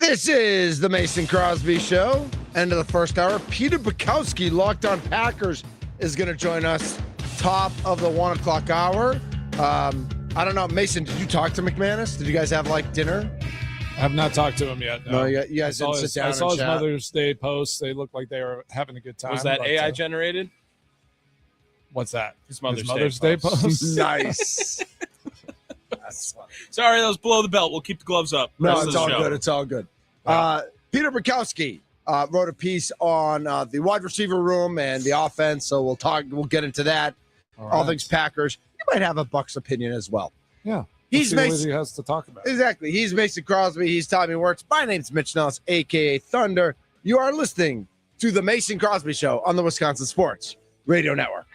This is the Mason Crosby Show. End of the first hour. Peter Bukowski, Locked On Packers, is going to join us top of the 1 o'clock hour. I don't know. Mason, did you talk to McManus? Did you guys have like dinner? I have not talked to him yet. No, you guys didn't sit down. I saw and his chat. Mother's Day posts. They looked like they were having a good time. Was that AI generated? What's that? His Mother's Day post. Nice. That's funny. Sorry, that was below the belt. We'll keep the gloves up. No, Rest of it's the all show. good. It's all good. Yeah. Peter Bukowski wrote a piece on the wide receiver room and the offense. So we'll get into that. All things Packers. You might have a Bucks opinion as well. Yeah. He's Let's see Mason. what he has to talk about. Exactly. He's Mason Crosby. He's Tommy Wirtz. My name's Mitch Nellis, a.k.a. Thunder. You are listening to the Mason Crosby Show on the Wisconsin Sports Radio Network.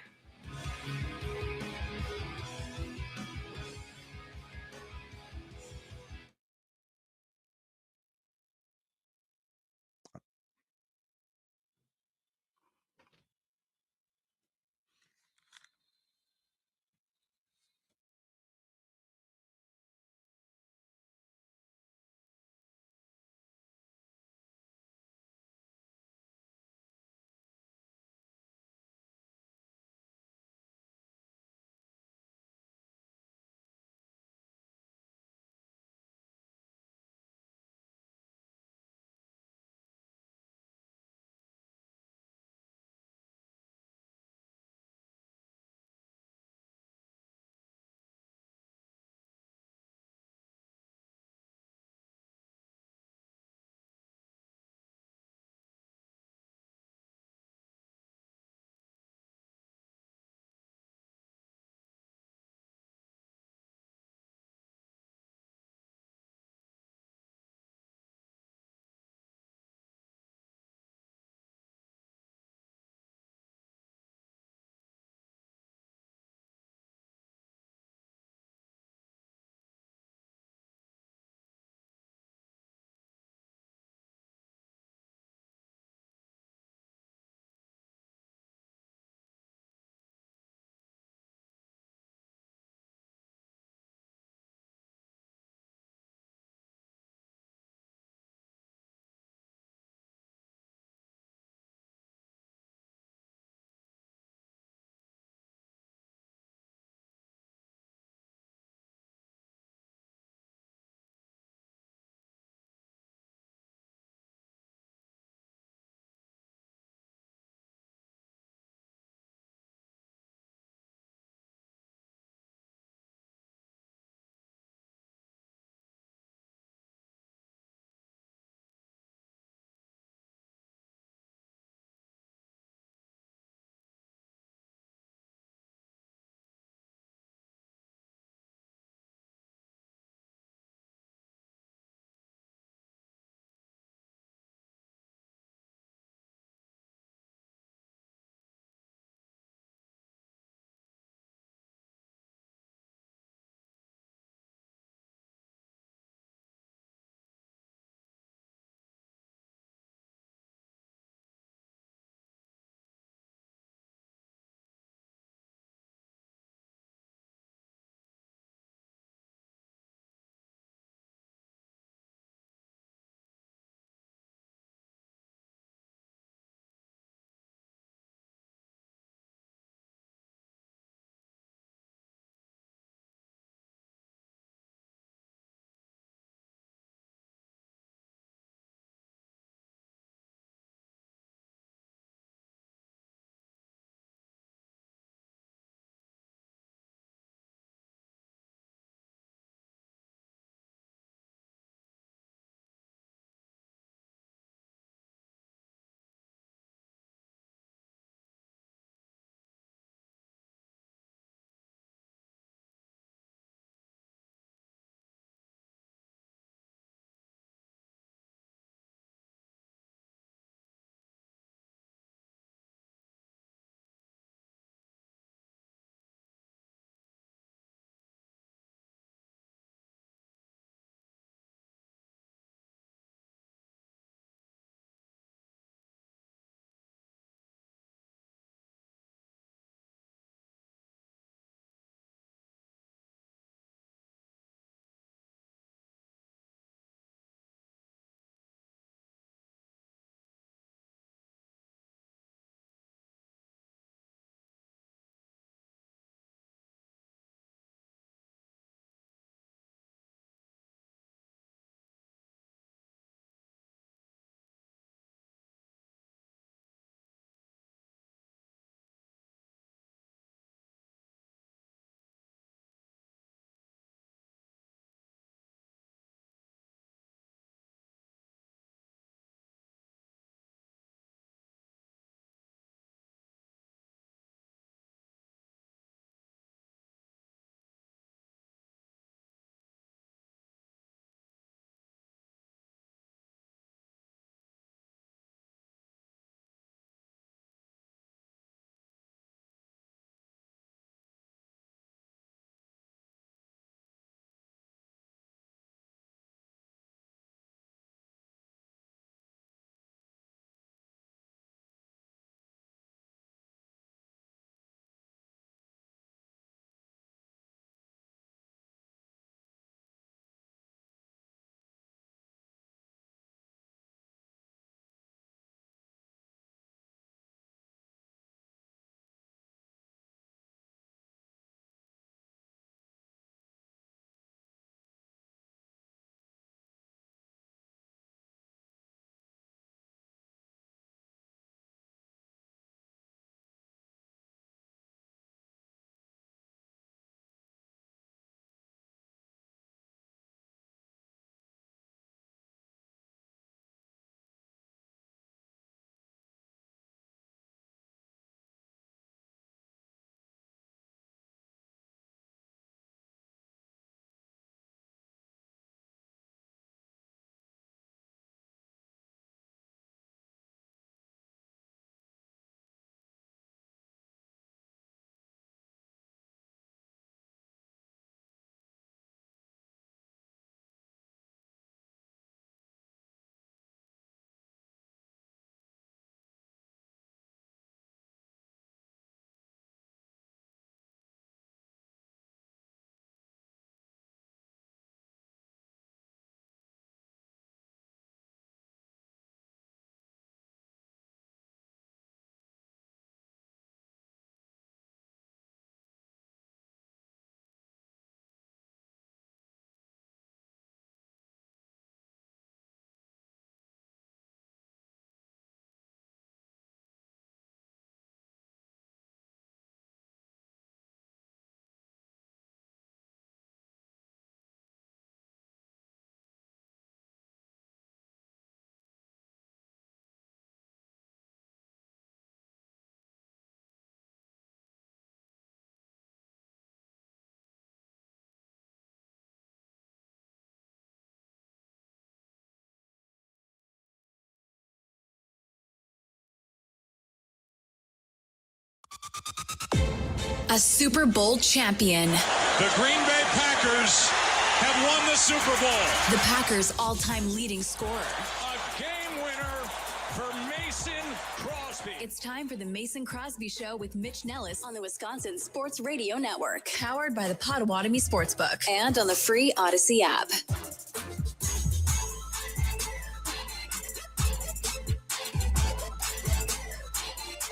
A Super Bowl champion. The Green Bay Packers have won the Super Bowl. The Packers' all-time leading scorer. A game winner for Mason Crosby. It's time for the Mason Crosby Show with Mitch Nellis on the Wisconsin Sports Radio Network, powered by the Potawatomi Sportsbook and on the free Odyssey app.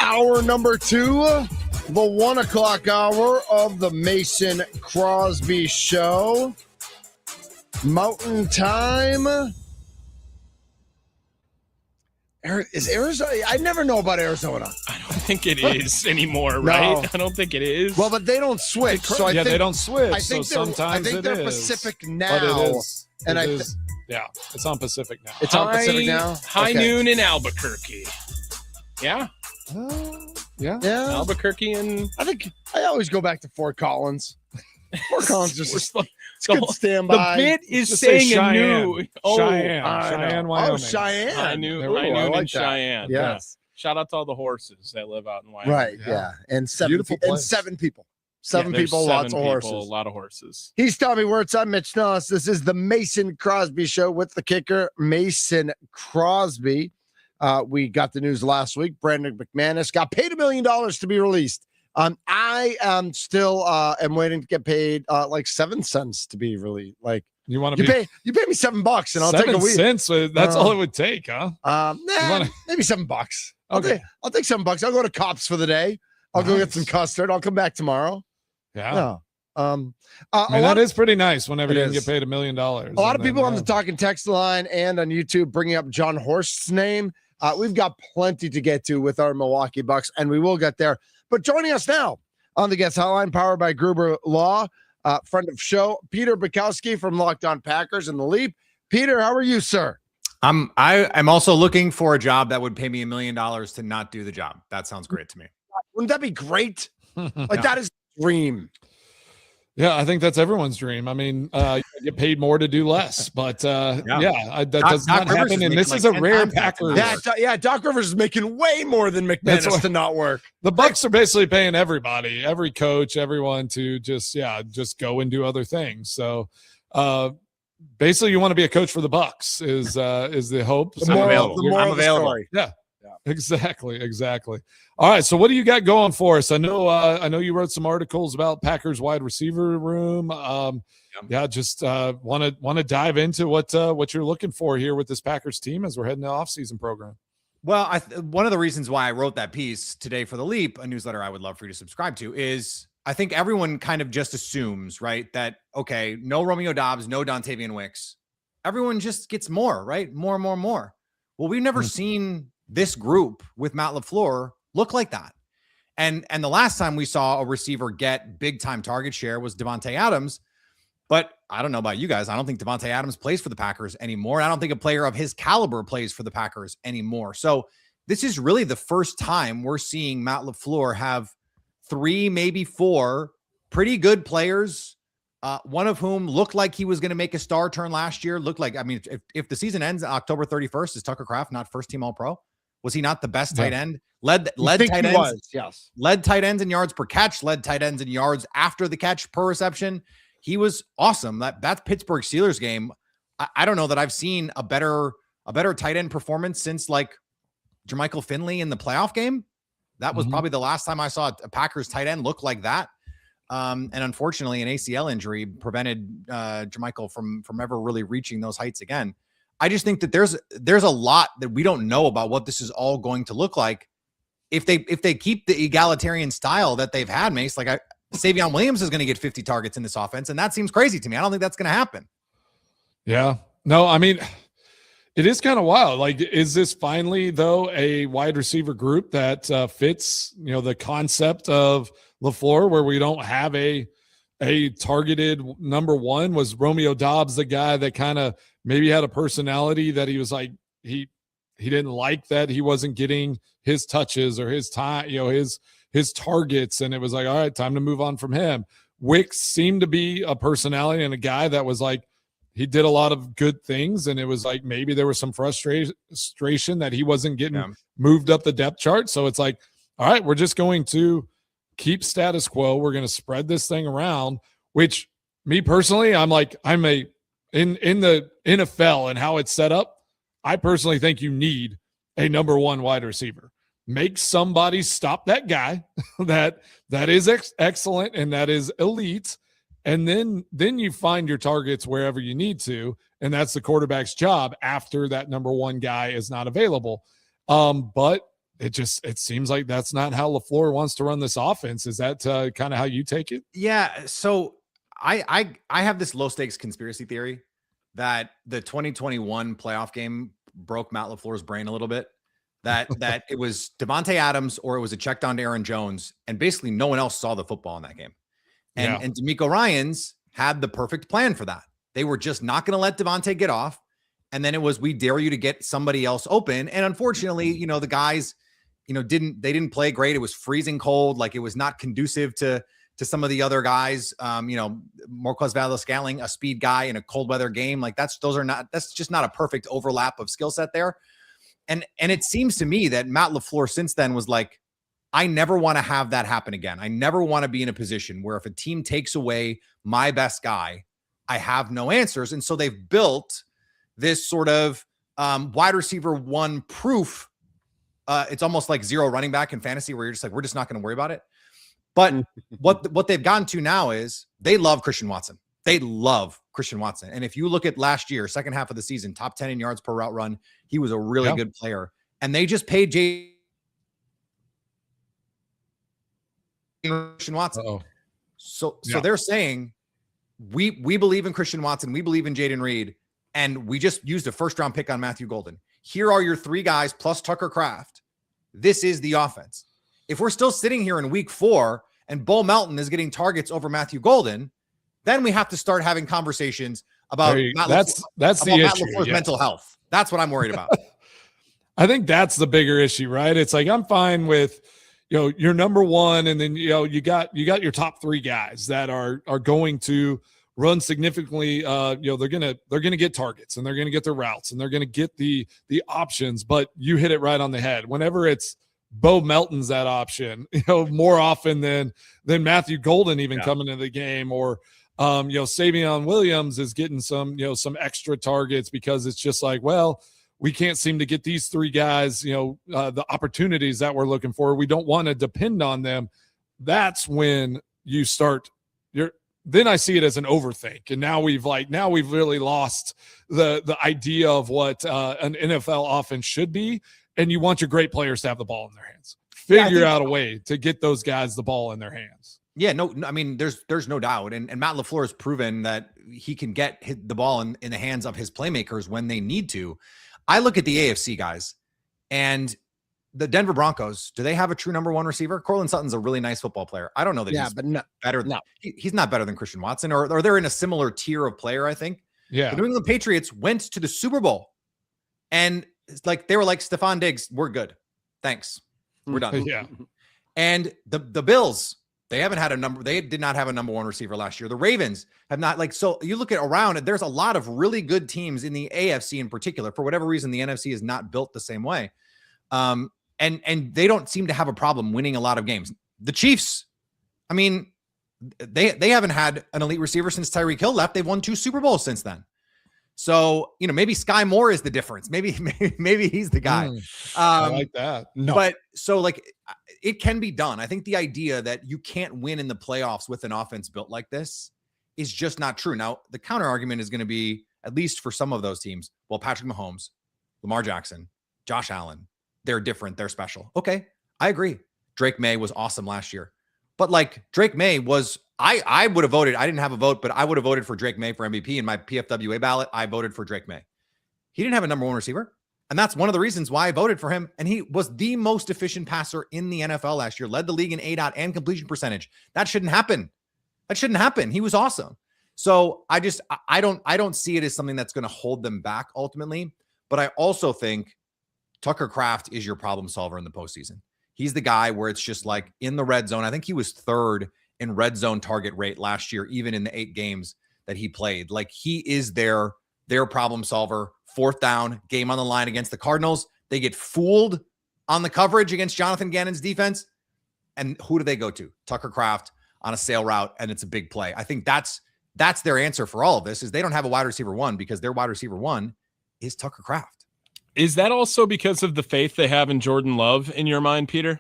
Hour number 2, the 1 o'clock hour of the Mason Crosby Show. Mountain time. Is Arizona? I never know about Arizona. I don't think it is anymore, right? No. I don't think it is. Well, but they don't switch. So I think they don't switch. I think so they're, sometimes I think they're it is. Pacific now. But it is. And Yeah, it's on Pacific now. It's on Pacific now. High Okay. noon in Albuquerque. Yeah, Yeah. Yeah, Albuquerque and I think I always go back to Fort Collins. Fort Collins just it's good the standby. bit is Just say saying a Cheyenne. new Cheyenne, I know. Cheyenne, Oh, Wyoming. Cheyenne. high noon, Ooh, high I noon like in that. Cheyenne. Yes. Shout out to all the horses that live out in Wyoming. Right. Yeah. Yeah. And seven. Beautiful And place. 7 people. Yeah, 7 there's people. 7 Lots of people, horses. A lot of horses. He's Tommy Wirtz. I'm Mitch Nellis. This is the Mason Crosby Show with the kicker, Mason Crosby. We got the news last week. Brandon McManus got paid $1 million to be released. I am still am waiting to get paid like 7 cents to be released. Like You want to you be pay me $7 and I'll take a 7 week. cents? That's all it would take, huh? Nah, maybe $7. Okay. I'll take $7. I'll go to Cops for the day. I'll go get some custard. I'll come back tomorrow. Yeah. No. I mean, that is pretty nice whenever It you can is. get paid $1 million. A lot of people on the talking text line and on YouTube bringing up John Horst's name. We've got plenty to get to with our Milwaukee Bucks, and we will get there. But joining us now on the Guest Hotline, powered by Gruber Law, friend of show, Peter Bukowski from Locked On Packers and The Leap. Peter, how are you, sir? I'm also looking for a job that would pay me $1 million to not do the job. That sounds great to me. Wouldn't that be great? Like that is a dream. Yeah, I think that's everyone's dream. I mean, you get paid more to do less, but that does not Rivers happen. is And this making is like a 10 rare times that to Packers. not Yeah, Doc Rivers is making way more than That's McManus what- to not work. The Bucks are basically paying everybody, every coach, everyone to just go and do other things. So basically you want to be a coach for the Bucks is the hope. The So moral, the you're- moral I'm of the available. story. Exactly. All right. So what do you got going for us? I know you wrote some articles about Packers wide receiver room. Just want to dive into what you're looking for here with this Packers team as we're heading to off-season program. Well, one of the reasons why I wrote that piece today for The Leap, a newsletter I would love for you to subscribe to, is I think everyone kind of just assumes, right, that, okay, no Romeo Doubs, no Dontavian Wicks. Everyone just gets more, right? More. Well, we've never seen this group with Matt LaFleur look like that. And the last time we saw a receiver get big time target share was Devontae Adams. But I don't know about you guys. I don't think Devontae Adams plays for the Packers anymore. I don't think a player of his caliber plays for the Packers anymore. So this is really the first time we're seeing Matt LaFleur have 3, maybe 4 pretty good players, one of whom looked like he was going to make a star turn last year. Looked like, I mean, if the season ends October 31st, is Tucker Kraft not first team All-Pro? Was he not the best tight end? Led tight ends. Yes. Led tight ends in yards per catch, led tight ends in yards after the catch per reception. He was awesome. That Pittsburgh Steelers game, I don't know that I've seen a better tight end performance since like Jermichael Finley in the playoff game. That was probably the last time I saw a Packers tight end look like that. And unfortunately, an ACL injury prevented Jermichael from ever really reaching those heights again. I just think that there's a lot that we don't know about what this is all going to look like if they keep the egalitarian style that they've had. Mace, like Savion Williams is going to get 50 targets in this offense, and that seems crazy to me. I don't think that's going to happen. Yeah. No, I mean, it is kind of wild. Like, is this finally, though, a wide receiver group that fits, the concept of LaFleur, where we don't have a targeted number one? Was Romeo Doubs the guy that kind of maybe had a personality that he was like, he didn't like that he wasn't getting his touches or his time, his targets, and it was like, all right, time to move on from him. Wicks seemed to be a personality and a guy that was like, he did a lot of good things, and it was like maybe there was some frustration that he wasn't getting moved up the depth chart. So it's like, all right, we're just going to keep status quo. We're going to spread this thing around, which me personally, in the NFL and how it's set up, I personally think you need a number one wide receiver. Make somebody stop that guy that is excellent and that is elite. And then you find your targets wherever you need to. And that's the quarterback's job after that number one guy is not available. But it seems like that's not how LaFleur wants to run this offense. Is that kind of how you take it? Yeah. So I have this low stakes conspiracy theory that the 2021 playoff game broke Matt LaFleur's brain a little bit. That it was Devontae Adams or it was a check down to Aaron Jones, and basically no one else saw the football in that game. And D'Amico Ryans had the perfect plan for that. They were just not going to let Devontae get off. And then it was, we dare you to get somebody else open. And unfortunately, the guys, didn't play great. It was freezing cold. Like, it was not conducive to some of the other guys. Marquez Valdes-Scantling, a speed guy in a cold weather game. Like, that's just not a perfect overlap of skill set there. And it seems to me that Matt LaFleur since then was like, I never want to have that happen again. I never want to be in a position where if a team takes away my best guy, I have no answers. And so they've built this sort of wide receiver one proof. It's almost like zero running back in fantasy where you're just like, we're just not going to worry about it. But what they've gotten to now is they love Christian Watson. They love Christian Watson. And if you look at last year, second half of the season, top 10 in yards per route run, he was a really good player. And they just paid Christian Watson. Uh-oh. So they're saying, we believe in Christian Watson. We believe in Jaden Reed. And we just used a first round pick on Matthew Golden. Here are your three guys plus Tucker Kraft. This is the offense. If we're still sitting here in week 4 and Bo Melton is getting targets over Matthew Golden, then we have to start having conversations about that's the issue. Matt LaFleur's mental health. That's what I'm worried about. I think that's the bigger issue, right? It's like, I'm fine with, your number one, and then you got your top 3 guys that are going to run significantly. They're gonna get targets and they're gonna get their routes and they're gonna get the options. But you hit it right on the head. Whenever it's Bo Melton's that option, more often than Matthew Golden even coming into the game, or Savion Williams is getting some extra targets because it's just like, well, we can't seem to get these 3 guys, the opportunities that we're looking for. We don't want to depend on them. That's when you start. Then I see it as an overthink, and now we've really lost the idea of what an NFL offense should be. And you want your great players to have the ball in their hands. Figure out a way to get those guys the ball in their hands. Yeah, no, I mean, there's no doubt. And Matt LaFleur has proven that he can get the ball in the hands of his playmakers when they need to. I look at the AFC guys and the Denver Broncos. Do they have a true number one receiver? Courtland Sutton's a really nice football player. I don't know that he's better. No. He's not better than Christian Watson, or they're in a similar tier of player, I think. Yeah. The New England Patriots went to the Super Bowl and they were like, Stephon Diggs, we're good. Thanks. We're done. Yeah. And the Bills, they did not have a number one receiver last year. The Ravens have not, so you look at around, there's a lot of really good teams in the AFC in particular. For whatever reason, the NFC is not built the same way. And they don't seem to have a problem winning a lot of games. The Chiefs, I mean, they haven't had an elite receiver since Tyreek Hill left. They've won 2 Super Bowls since then. So, maybe Sky Moore is the difference. Maybe he's the guy. I like that. No. But so it can be done. I think the idea that you can't win in the playoffs with an offense built like this is just not true. Now, the counter argument is going to be, at least for some of those teams, well, Patrick Mahomes, Lamar Jackson, Josh Allen, they're different. They're special. Okay. I agree. Drake May was awesome last year. But Drake May was, I would have voted. I didn't have a vote, but I would have voted for Drake May for MVP in my PFWA ballot. I voted for Drake May. He didn't have a number one receiver. And that's one of the reasons why I voted for him. And he was the most efficient passer in the NFL last year, led the league in ADOT and completion percentage. That shouldn't happen. He was awesome. So I don't see it as something that's going to hold them back ultimately. But I also think Tucker Kraft is your problem solver in the postseason. He's the guy where it's just in the red zone. I think he was 3rd in red zone target rate last year, even in the 8 games that he played. He is their problem solver. 4th down, game on the line against the Cardinals. They get fooled on the coverage against Jonathan Gannon's defense. And who do they go to? Tucker Kraft on a sail route, and it's a big play. I think that's their answer for all of this, is they don't have a wide receiver one because their wide receiver one is Tucker Kraft. Is that also because of the faith they have in Jordan Love in your mind, Peter?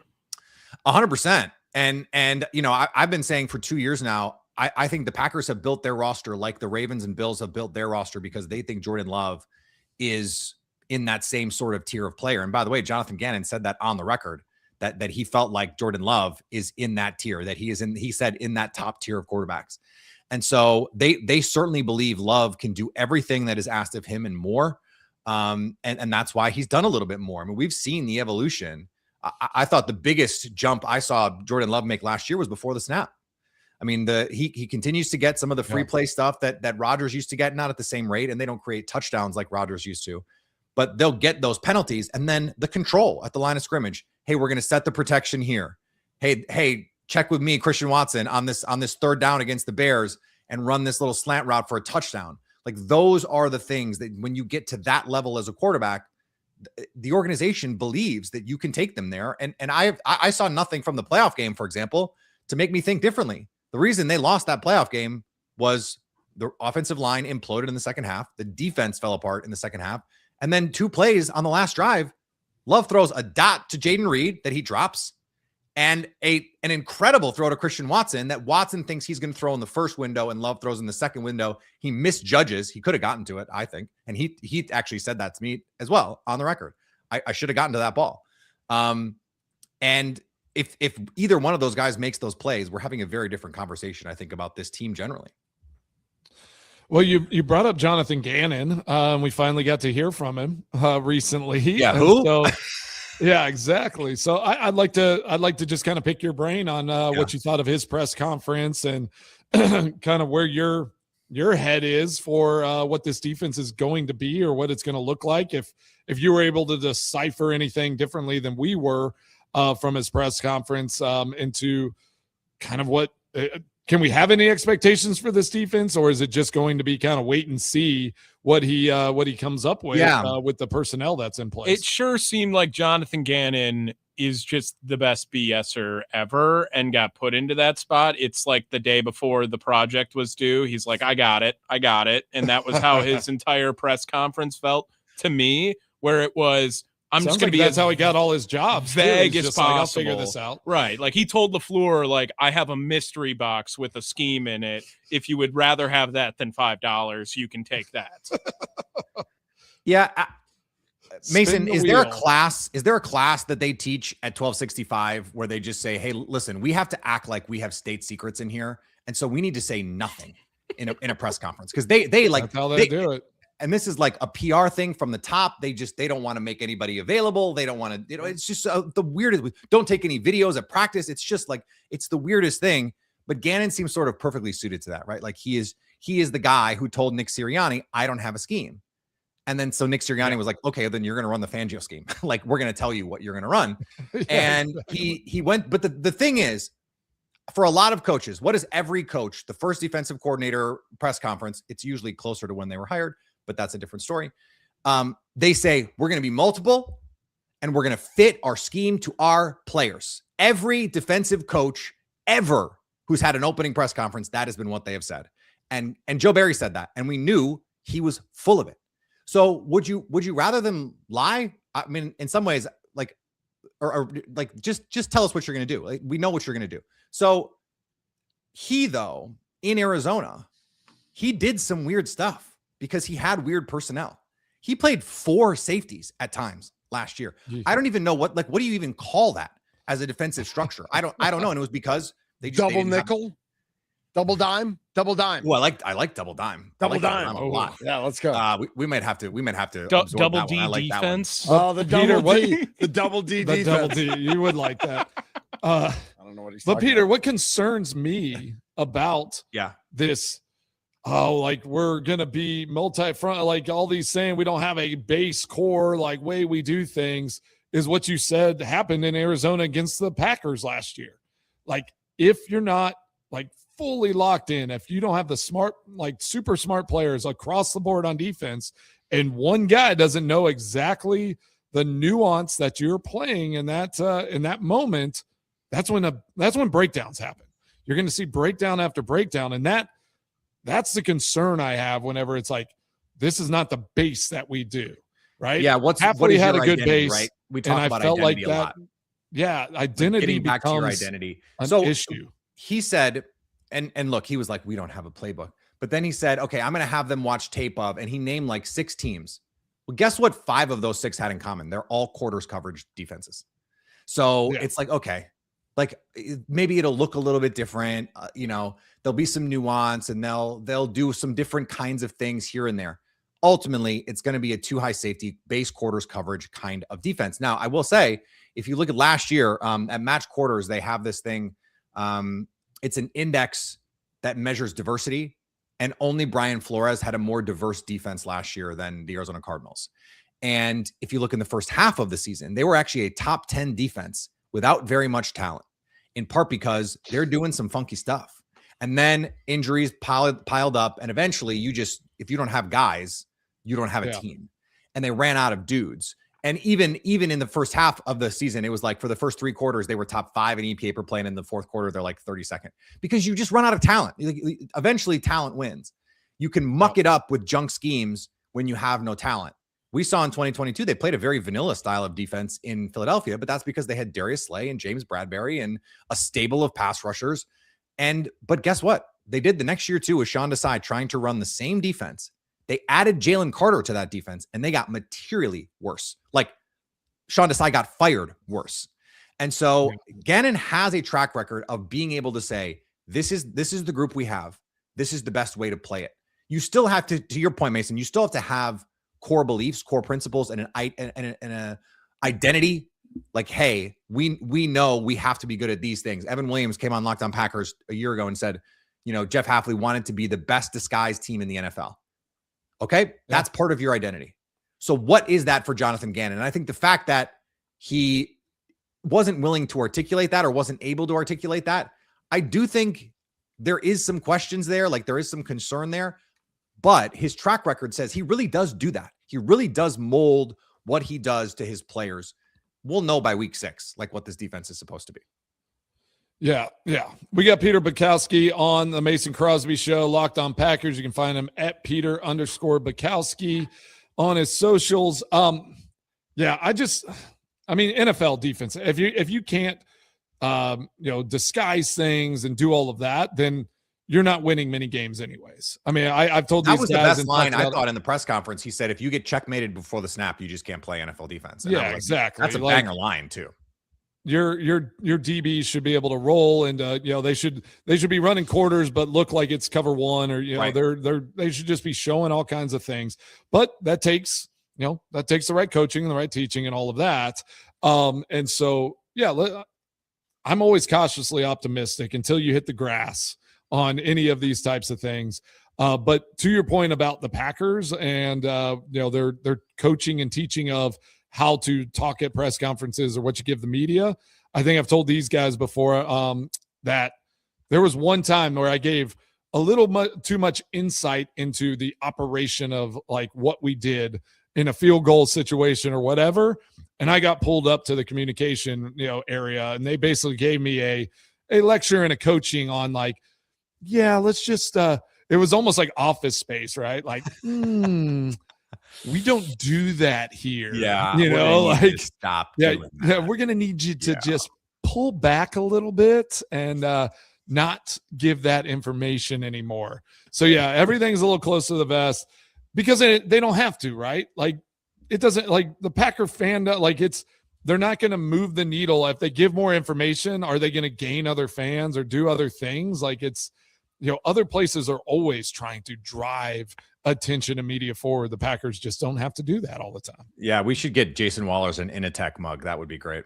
100%. And you know, I've been saying for 2 years now, I think the Packers have built their roster like the Ravens and Bills have built their roster because they think Jordan Love is in that same sort of tier of player. And by the way, Jonathan Gannon said that on the record, that he felt like Jordan Love is in that tier, that he said in that top tier of quarterbacks. And so they certainly believe Love can do everything that is asked of him and more. And that's why he's done a little bit more. I mean, we've seen the evolution. I thought the biggest jump I saw Jordan Love make last year was before the snap. I mean, he continues to get some of the free play stuff that Rodgers used to get, not at the same rate, and they don't create touchdowns like Rodgers used to, but they'll get those penalties. And then the control at the line of scrimmage. Hey, we're going to set the protection here. Hey, check with me, Christian Watson, on this third down against the Bears and run this little slant route for a touchdown. Like, those are the things that when you get to that level as a quarterback, the organization believes that you can take them there. And I saw nothing from the playoff game, for example, to make me think differently. The reason they lost that playoff game was the offensive line imploded in the second half. The defense fell apart in the second half. And then 2 plays on the last drive, Love throws a dot to Jaden Reed that he drops, and an incredible throw to Christian Watson that Watson thinks he's going to throw in the first window and Love throws in the second window. He misjudges. He could have gotten to it, I think. And he actually said that to me as well on the record. I should have gotten to that ball. And if either one of those guys makes those plays, we're having a very different conversation, I think, about this team generally. Well, you brought up Jonathan Gannon. We finally got to hear from him recently. Yeah, who? So, yeah, exactly. So I'd like to just kind of pick your brain on what you thought of his press conference and kind of where your head is for what this defense is going to be or what it's going to look like. If you were able to decipher anything differently than we were from his press conference into kind of what. Can we have any expectations for this defense, or is it just going to be kind of wait and see what he comes up with with the personnel that's in place? It sure seemed like Jonathan Gannon is just the best BSer ever and got put into that spot. It's like the day before the project was due. He's like, I got it. And that was how his entire press conference felt to me, where it was, I'm Sounds just going to like be that's how he got all his jobs. Vague as possible. Like, I'll figure this out. Right. Like, he told LaFleur, like, I have a mystery box with a scheme in it. If you would rather have that than $5, you can take that. Yeah. Mason, is there a class that they teach at 1265 where they just say, hey, listen, we have to act like we have state secrets in here. And so we need to say nothing in a press conference. Cause they like, that's how they do it. And this is like a PR thing from the top. They don't want to make anybody available. They don't want to, it's just the weirdest. Don't take any videos at practice. It's just like, it's the weirdest thing. But Gannon seems sort of perfectly suited to that, right? Like he is the guy who told Nick Sirianni, I don't have a scheme. And then so Nick Sirianni was like, okay, then you're going to run the Fangio scheme. Like, we're going to tell you what you're going to run. And he went, but the thing is, for a lot of coaches, what is every coach, the first defensive coordinator press conference, it's usually closer to when they were hired, but that's a different story. They say, we're going to be multiple and we're going to fit our scheme to our players. Every defensive coach ever who's had an opening press conference, that has been what they have said. And Joe Barry said that, and we knew he was full of it. So would you rather them lie? I mean, in some ways, like, or like, just tell us what you're going to do. Like, we know what you're going to do. So he, though, in Arizona, he did some weird stuff because he had weird personnel. He played 4 safeties at times last year. I don't even know what do you even call that as a defensive structure? I don't know. And it was because they just double nickel. Double dime. Well, I like double dime. Double dime a lot. Yeah, let's go. We might have to. Double D defense. Oh, the double D. The double D the defense. double D. You would like that. I don't know what he's. But Peter, about. what concerns me about this? Oh, like we're gonna be multi-front. Like all these saying we don't have a base core like way we do things is what you said happened in Arizona against the Packers last year. Like if you're not like fully locked in, if you don't have the smart, like super smart players across the board on defense, and one guy doesn't know exactly the nuance that you're playing in that moment, that's when breakdowns happen. You're going to see breakdown after breakdown, and that's the concern I have whenever it's like, this is not the base that we do, right? Yeah, what is had your a good identity, base, right? We talk about felt identity like a lot. Yeah, identity getting back to your becomes identity. an So issue. he said, and look, he was like, we don't have a playbook. But then he said, okay, I'm going to have them watch tape of, and he named like 6 teams. Well, guess what 5 of those 6 had in common? They're all quarters coverage defenses. So it's like, okay, like maybe it'll look a little bit different. There'll be some nuance, and they'll do some different kinds of things here and there. Ultimately, it's going to be a 2 high safety base quarters coverage kind of defense. Now, I will say, if you look at last year at match quarters, they have this thing. It's an index that measures diversity, and only Brian Flores had a more diverse defense last year than the Arizona Cardinals. And if you look in the first half of the season, they were actually a top 10 defense without very much talent, in part because they're doing some funky stuff. And then injuries piled up, and eventually if you don't have guys, you don't have a team. And they ran out of dudes. And even in the first half of the season, it was like for the first 3 quarters, they were top 5 in EPA per play. And in the fourth quarter, they're like 32nd because you just run out of talent. Eventually, talent wins. You can muck it up with junk schemes when you have no talent. We saw in 2022, they played a very vanilla style of defense in Philadelphia, but that's because they had Darius Slay and James Bradbury and a stable of pass rushers. But guess what? They did the next year too with Sean Desai trying to run the same defense. They added Jalen Carter to that defense, and they got materially worse. Like Sean Desai got fired worse. And so Gannon has a track record of being able to say, this is the group we have. This is the best way to play it. You still have to your point, Mason, you still have to have core beliefs, core principles, and an identity. Like, hey, we know we have to be good at these things. Evan Williams came on Locked On Packers a year ago and said, Jeff Hafley wanted to be the best disguised team in the NFL. Okay, that's part of your identity. So what is that for Jonathan Gannon? And I think the fact that he wasn't willing to articulate that or wasn't able to articulate that, I do think there is some questions there. Like there is some concern there, but his track record says he really does do that. He really does mold what he does to his players. We'll know by week 6, like what this defense is supposed to be. Yeah. We got Peter Bukowski on the Mason Crosby Show, Locked On Packers. You can find him at Peter_Bukowski on his socials. NFL defense. If you can't, disguise things and do all of that, then you're not winning many games anyways. I mean, I've told these guys. That was the best line I thought in the press conference. He said, if you get checkmated before the snap, you just can't play NFL defense. And exactly. That's a banger line too. Your DBs should be able to roll, and they should be running quarters, but look like it's cover 1, or they should just be showing all kinds of things. But that takes the right coaching and the right teaching and all of that. And so I'm always cautiously optimistic until you hit the grass on any of these types of things. But to your point about the Packers and their coaching and teaching of how to talk at press conferences or what you give the media. I think I've told these guys before that there was one time where I gave a little too much insight into the operation of like what we did in a field goal situation or whatever. And I got pulled up to the communication, area. And they basically gave me a lecture and a coaching on like, let's just, it was almost like Office Space, right? Like, we don't do that here. Stop. We're going to need you to just pull back a little bit and not give that information anymore. So everything's a little close to the vest because they don't have to, right? Like it doesn't, like the Packer fan, like they're not going to move the needle. If they give more information, are they going to gain other fans or do other things? Like it's, other places are always trying to drive attention and media forward. The Packers just don't have to do that all the time. Yeah, we should get Jason Waller's an In-A-Tech mug. That would be great.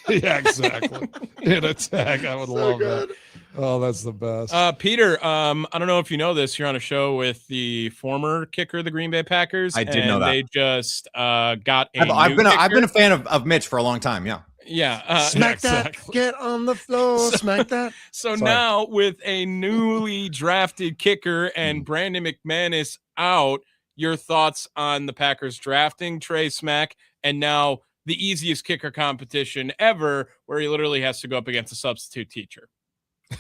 Yeah, exactly. In-A-Tech. I would love that. Oh, that's the best. Peter, I don't know if you know this. You're on a show with the former kicker of the Green Bay Packers. I did know that. They just got a I've been a fan of Mitch for a long time. Yeah. Yeah. Smack that. Get on the floor. Smack that. So now with a newly drafted kicker and Brandon McManus out, your thoughts on the Packers drafting Trey Smack and now the easiest kicker competition ever, where he literally has to go up against a substitute teacher.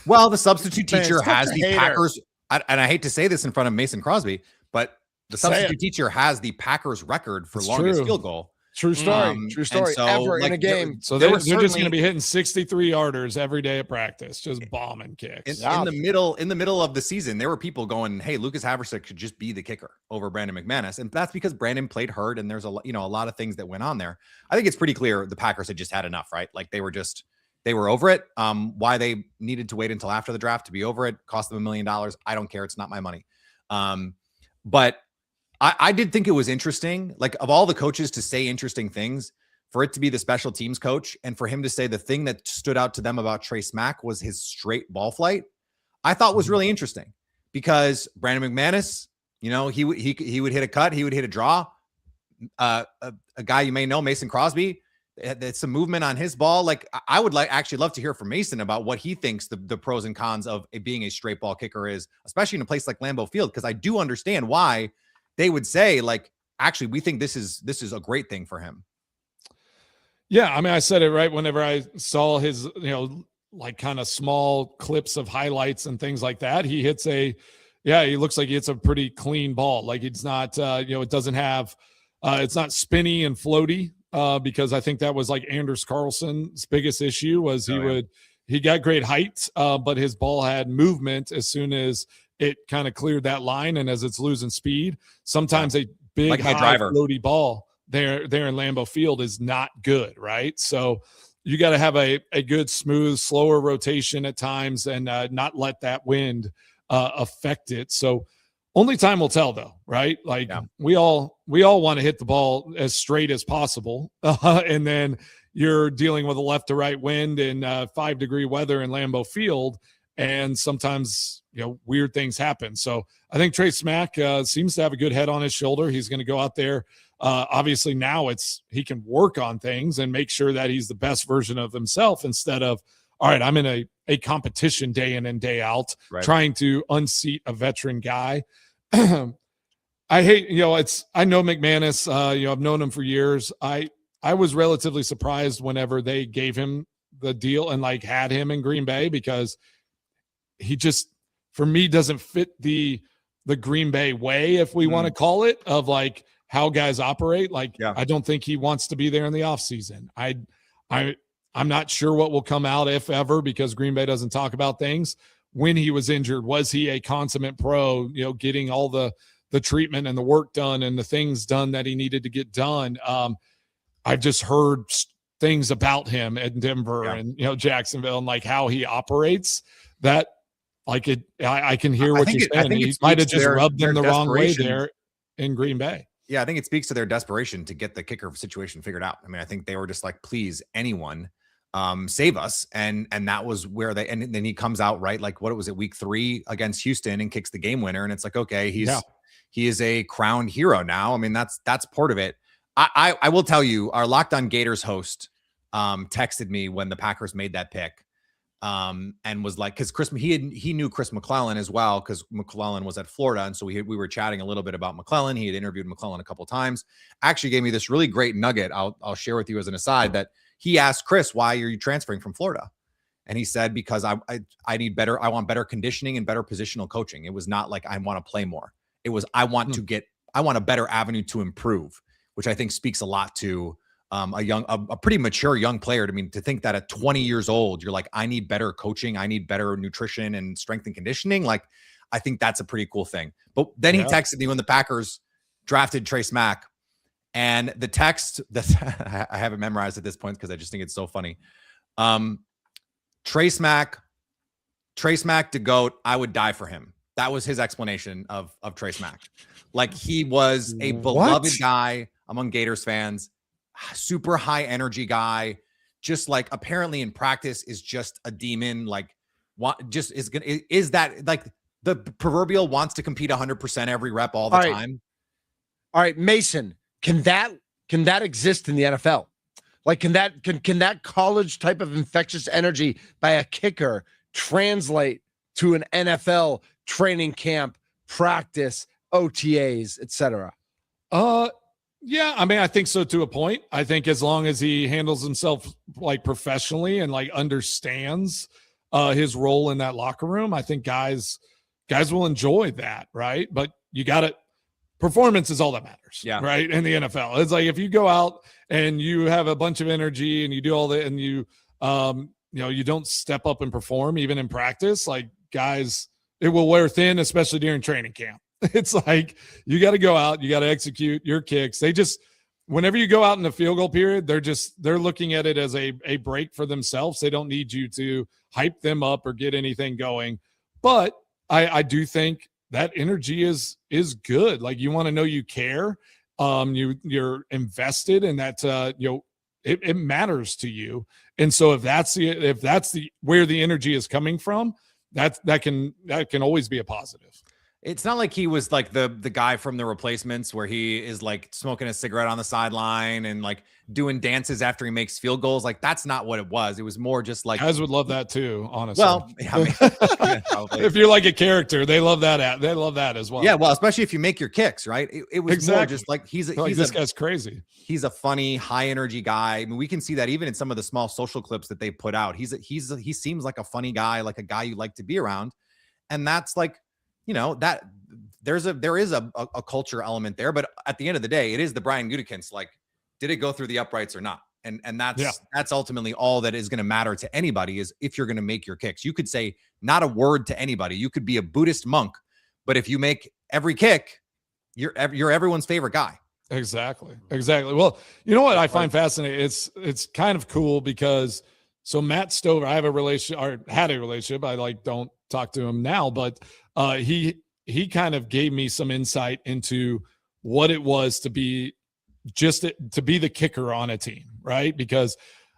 Well, the substitute Man, teacher such has a the hater. Packers, and I hate to say this in front of Mason Crosby, but the Say substitute it. teacher has the Packers record for It's longest true. field goal. True story. True and story. so, Ever in like, a game. So there they're was just going to certainly- be hitting 63 yarders every day at practice, just bombing kicks. In the middle of the season, there were people going, "Hey, Lucas Haversack could just be the kicker over Brandon McManus," and that's because Brandon played hurt, and there's a lot of things that went on there. I think it's pretty clear the Packers had just had enough, right? Like they were over it. Why they needed to wait until after the draft to be over it cost them $1 million. I don't care. It's not my money. But I did think it was interesting, like of all the coaches to say interesting things, for it to be the special teams coach and for him to say the thing that stood out to them about Trey Smack was his straight ball flight, I thought was really interesting because Brandon McManus, he would hit a cut, he would hit a draw. A guy you may know, Mason Crosby, it's some movement on his ball. Like I would actually love to hear from Mason about what he thinks the pros and cons of it being a straight ball kicker is, especially in a place like Lambeau Field, because I do understand why they would say, like, actually, we think this is a great thing for him. Yeah, I mean, I said it right whenever I saw his, like kind of small clips of highlights and things like that. He looks like he hits a pretty clean ball. Like it's not, it doesn't have, it's not spinny and floaty because I think that was like Anders Carlson's biggest issue was he got great height, but his ball had movement as soon as it kind of cleared that line. And as it's losing speed, sometimes a big like high floaty ball there in Lambeau Field is not good, right? So you got to have a good, smooth, slower rotation at times and not let that wind affect it. So only time will tell, though, right? Like we all want to hit the ball as straight as possible, and then you're dealing with a left to right wind and 5-degree weather in Lambeau Field, and sometimes weird things happen. So I think Trey Smack seems to have a good head on his shoulder. He's going to go out there. Obviously now he can work on things and make sure that he's the best version of himself instead of, all right, I'm in a competition day in and day out, trying to unseat a veteran guy. I hate, I know McManus, I've known him for years. I was relatively surprised whenever they gave him the deal and like had him in Green Bay because he just, for me, doesn't fit the Green Bay way, if we want to call it, of like how guys operate. Like, I don't think he wants to be there in the offseason. I'm not sure what will come out, if ever, because Green Bay doesn't talk about things. When he was injured, was he a consummate pro, getting all the treatment and the work done and the things done that he needed to get done? I've just heard things about him in Denver and, Jacksonville and like how he operates that, like I can hear what you're saying. He might have just rubbed them the wrong way there in Green Bay. Yeah, I think it speaks to their desperation to get the kicker situation figured out. I mean, I think they were just like, please, anyone, save us. And that was where and then he comes out, right? Like, what was it, week 3 against Houston and kicks the game winner. And it's like, okay, he is a crowned hero now. I mean, that's part of it. I will tell you, our Locked On Gators host texted me when the Packers made that pick. And was like, because he knew Chris McClellan as well, because McClellan was at Florida, and so we were chatting a little bit about McClellan. He had interviewed McClellan a couple of times. Actually, gave me this really great nugget. I'll share with you as an aside that he asked Chris, "Why are you transferring from Florida?" And he said, "Because I need better. I want better conditioning and better positional coaching. It was not like I want to play more. It was I want a better avenue to improve," which I think speaks a lot to a pretty mature young player. To think that at 20 years old, you're like, I need better coaching. I need better nutrition and strength and conditioning. Like, I think that's a pretty cool thing. But then he texted me when the Packers drafted Trey Smack, and the text that I haven't memorized at this point because I just think it's so funny. Trey Smack to GOAT, I would die for him. That was his explanation of Trey Smack. Like, he was a beloved guy among Gators fans. Super high energy guy, just like apparently in practice is just a demon. Like, is that like the proverbial wants to compete 100% every rep all the time? All right, Mason, can that exist in the NFL? Like, can that college type of infectious energy by a kicker translate to an NFL training camp, practice, OTAs, etc.? Yeah, I mean, I think so to a point. I think as long as he handles himself like professionally and like understands his role in that locker room, I think guys will enjoy that, right? But you got to performance is all that matters, right? In the NFL, it's like if you go out and you have a bunch of energy and you do all that, and you you don't step up and perform even in practice, like guys, it will wear thin, especially during training camp. It's like you got to go out, you got to execute your kicks. They just, whenever you go out in the field goal period, they're looking at it as a break for themselves. They don't need you to hype them up or get anything going. But I do think that energy is good. Like you want to know you care. You're invested in that. It matters to you. And so if that's the where the energy is coming from, that can always be a positive. It's not like he was like the guy from The Replacements where he is like smoking a cigarette on the sideline and like doing dances after he makes field goals. Like that's not what it was. It was more just like guys would love that too, honestly. Well, I mean, if you're like a character, they love that. They love that as well. Yeah, well, especially if you make your kicks, right? It was more just like this guy's crazy. He's a funny, high energy guy. I mean, we can see that even in some of the small social clips that they put out. He seems like a funny guy, like a guy you like to be around, and that's like. That there is a culture element there, but at the end of the day, it is the Brian Gutekunst. Like, did it go through the uprights or not? And that's ultimately all that is going to matter to anybody is if you're going to make your kicks. You could say not a word to anybody. You could be a Buddhist monk, but if you make every kick, you're everyone's favorite guy. Exactly. Well, you know what I find fascinating? It's kind of cool because so Matt Stover, I have a relationship or had a relationship. I don't talk to him now, but he kind of gave me some insight into what it was to be the kicker on a team, right? Because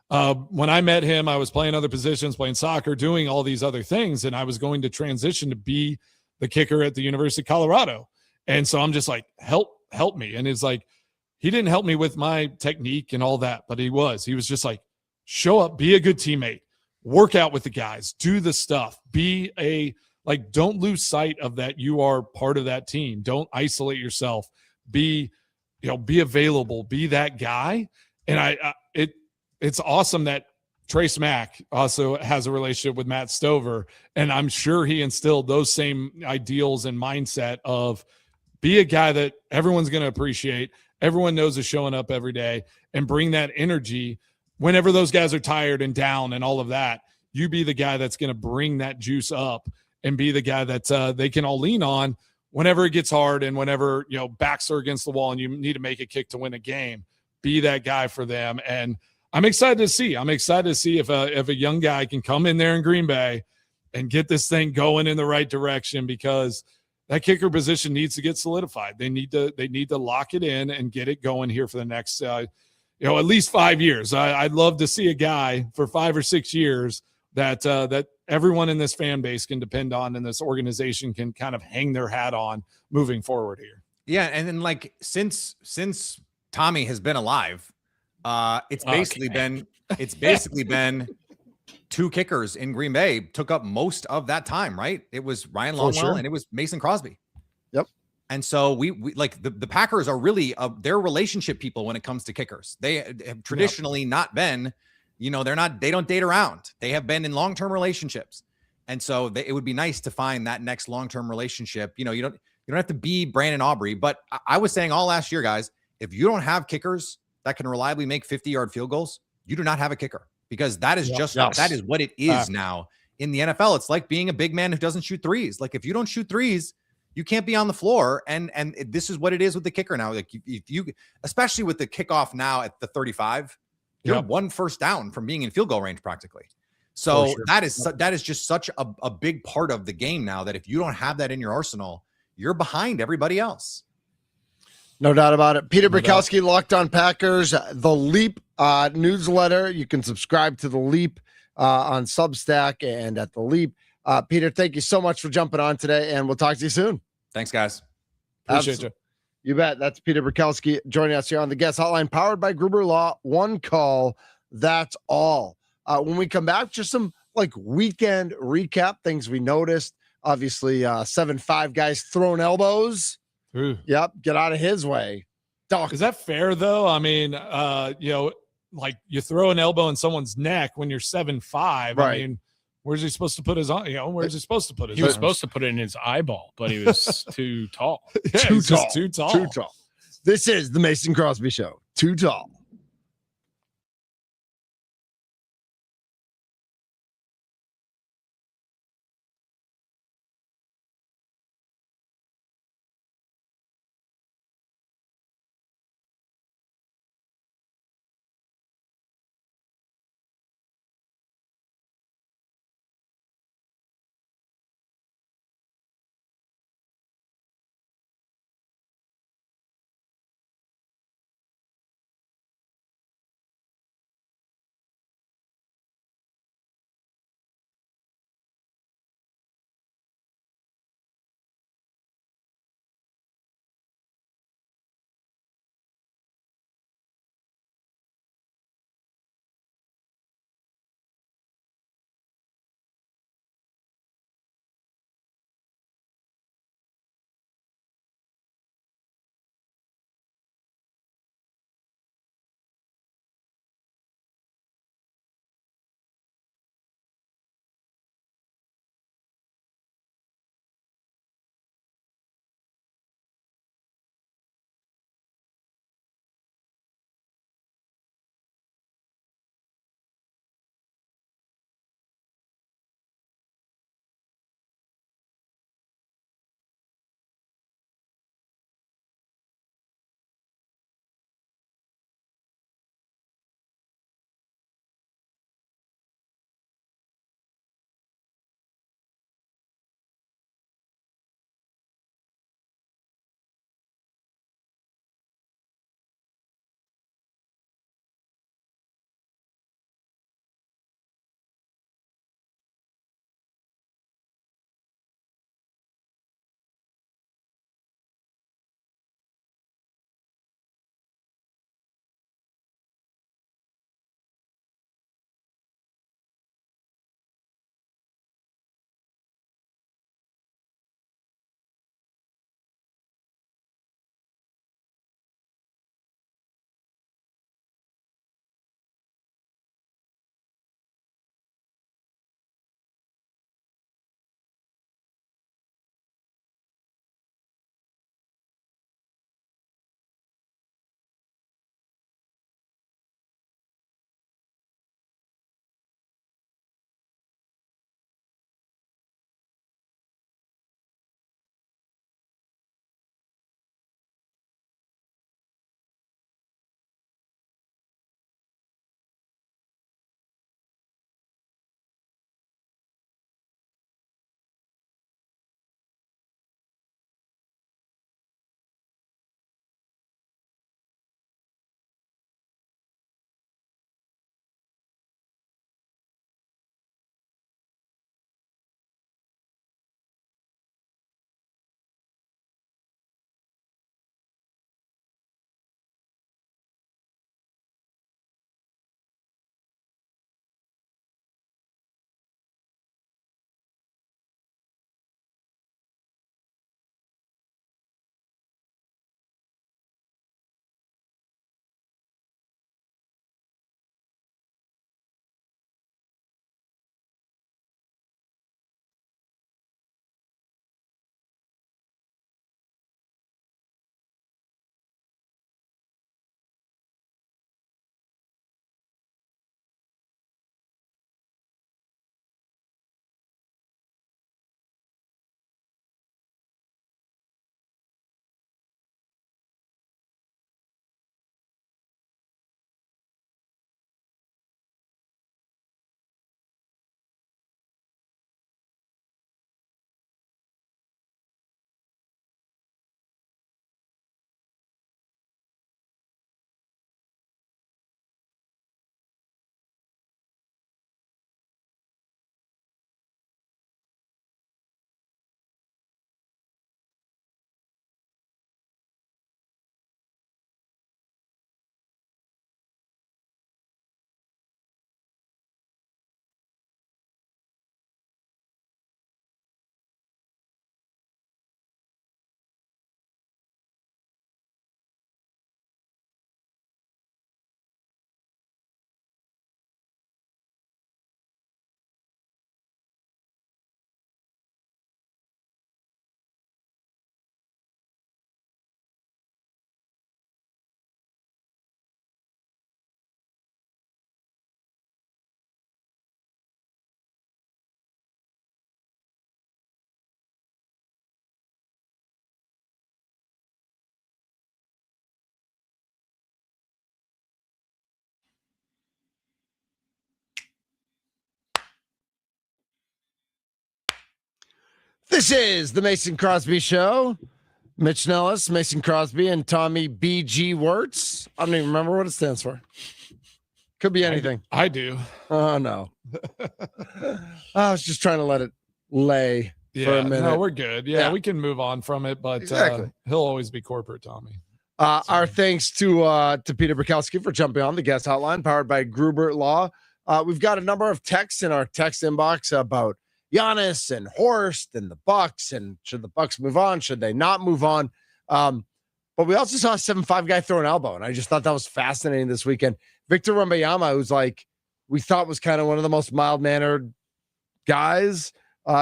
when I met him, I was playing other positions, playing soccer, doing all these other things, and I was going to transition to be the kicker at the University of Colorado. And so I'm just like, help me. And it's like, he didn't help me with my technique and all that, but he was just like, show up, be a good teammate, work out with the guys, do the stuff, don't lose sight of that. You are part of that team. Don't isolate yourself. Be available, be that guy. And it's awesome that Trace Mack also has a relationship with Matt Stover. And I'm sure he instilled those same ideals and mindset of be a guy that everyone's going to appreciate. Everyone knows is showing up every day, and bring that energy whenever those guys are tired and down and all of that. You be the guy that's going to bring that juice up and be the guy that they can all lean on whenever it gets hard and whenever, backs are against the wall and you need to make a kick to win a game. Be that guy for them. And I'm excited to see. If a young guy can come in there in Green Bay and get this thing going in the right direction, because that kicker position needs to get solidified. They need to lock it in and get it going here for the next, at least 5 years. I'd love to see a guy for 5 or 6 years that everyone in this fan base can depend on, and this organization can kind of hang their hat on moving forward here. Yeah, and then like since Tommy has been alive, it's basically been two kickers in Green Bay took up most of that time, right? It was Ryan Longwell and it was Mason Crosby. Yep. And so we like the Packers are really they're relationship people when it comes to kickers. They have traditionally not been, they don't date around. They have been in long-term relationships. And so it would be nice to find that next long-term relationship. You don't have to be Brandon Aubrey, but I was saying all last year, guys, if you don't have kickers that can reliably make 50-yard field goals, you do not have a kicker, because that is that is what it is now in the NFL. It's like being a big man who doesn't shoot threes. Like if you don't shoot threes, you can't be on the floor. And this is what it is with the kicker now. Like if you, especially with the kickoff now at the 35, you're 1 first down from being in field goal range practically. So that is just such a big part of the game now, that if you don't have that in your arsenal, you're behind everybody else. No doubt about it. Peter Bukowski, Locked On Packers, the Leap newsletter. You can subscribe to the Leap on Substack and at the Leap. Peter, thank you so much for jumping on today, and we'll talk to you soon. Thanks, guys. Appreciate you. You bet. That's Peter Bukowski joining us here on the Guest Hotline, powered by Gruber Law. One call, that's all. When we come back, just some weekend recap, things we noticed. Obviously, 7-5 guys throwing elbows. Ooh. Yep, get out of his way. Doc. Is that fair though? I mean, like you throw an elbow in someone's neck when you're 7'5". Right. I mean, where's he supposed to put his arm? Where's he supposed to put his He was arms? supposed to put it in his eyeball, but he was too tall. Yeah, Too he's tall. just too tall. Too tall. This is the Mason Crosby Show. Too tall. This is the Mason Crosby Show. Mitch Nellis, Mason Crosby, and Tommy B.G. Wirtz. I don't even remember what it stands for. Could be anything. I do. Oh, no. I was just trying to let it lay for a minute. No, we're good. Yeah, we can move on from it, but Exactly. He'll always be corporate, Tommy. Our thanks to Peter Bukowski for jumping on the guest hotline, powered by Gruber Law. We've got a number of texts in our text inbox about Giannis and Horst and the Bucks, and should the Bucks move on? Should they not move on? But we also saw a 7'5" guy throw an elbow, and I just thought that was fascinating this weekend. Victor Wembanyama, who's like we thought was kind of one of the most mild-mannered guys,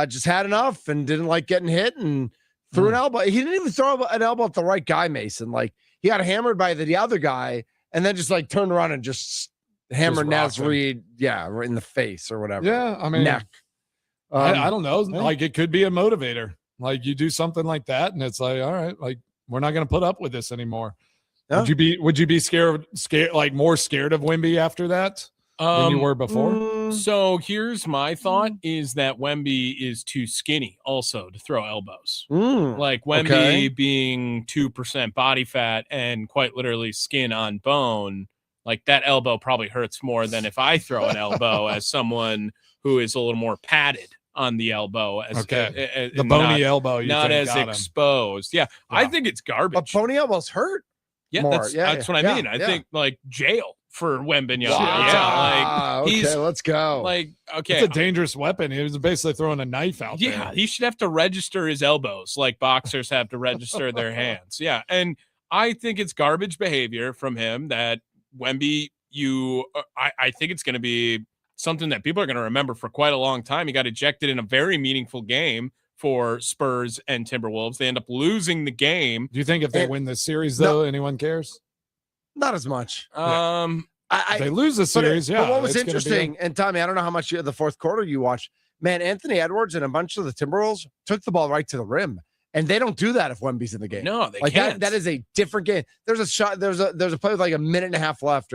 just had enough and didn't like getting hit and threw an elbow. He didn't even throw an elbow at the right guy, Mason. Like he got hammered by the other guy, and then just like turned around and just hammered Naz Reid, in the face or whatever. Yeah, I mean, neck. I don't know. Like it could be a motivator. Like you do something like that, and it's like, all right, like we're not going to put up with this anymore. Yeah. Would you be scared, like more scared of Wemby after that than you were before? So here's my thought: is that Wemby is too skinny also to throw elbows. Like Wemby being 2% body fat and quite literally skin on bone. Like that elbow probably hurts more than if I throw an elbow as someone who is a little more padded on the elbow, as the bony elbow, not as exposed. Yeah, I think it's garbage. But bony elbows hurt. Yeah, that's what I mean. I think like jail for Wembanyama. Wow. Yeah, like he's let's go. Like it's a dangerous weapon. He was basically throwing a knife out there. Yeah, he should have to register his elbows like boxers have to register their hands. Yeah, and I think it's garbage behavior from him that Wemby. I think it's going to be something that people are going to remember for quite a long time. He got ejected in a very meaningful game for Spurs and Timberwolves. They end up losing the game. Do you think if they win this series, though, anyone cares? Not as much. If they lose the series, but what was interesting, and Tommy, I don't know how much of the fourth quarter you watched. Man, Anthony Edwards and a bunch of the Timberwolves took the ball right to the rim. And they don't do that if Wemby's in the game. No, they can't. That is a different game. There's a shot. There's a play with like a minute and a half left,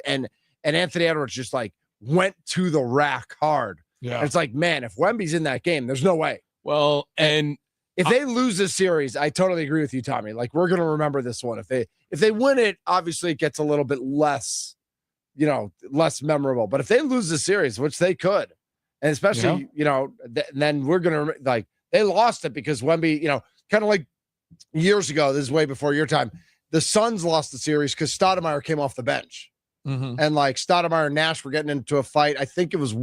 and Anthony Edwards just like went to the rack hard. Yeah, and it's like, man, if Wemby's in that game, there's no way. Well, and if they lose this series, I totally agree with you, Tommy. Like we're gonna remember this one. If they win it, obviously it gets a little bit less, less memorable. But if they lose the series, which they could, and especially then we're gonna like. They lost it because Wemby, kind of like years ago, this is way before your time, the Suns lost the series because Stoudemire came off the bench. And like Stoudemire and Nash were getting into a fight. I think it was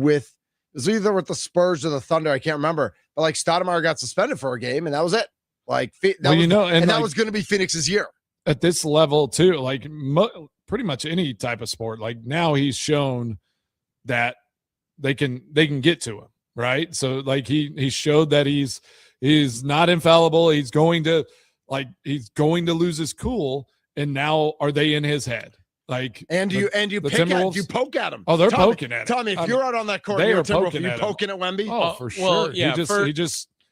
either with the Spurs or the Thunder. I can't remember. But like Stoudemire got suspended for a game and that was it. Like, that was going to be Phoenix's year. At this level too, like pretty much any type of sport, like now he's shown that they can get to him. Right. So like he showed that he's not infallible. He's going to lose his cool. And now are they in his head? Like, you poke at him. Oh, they're poking at him. Tommy, if you're out on that court, you're poking at Wemby. Oh, for sure. Well, yeah,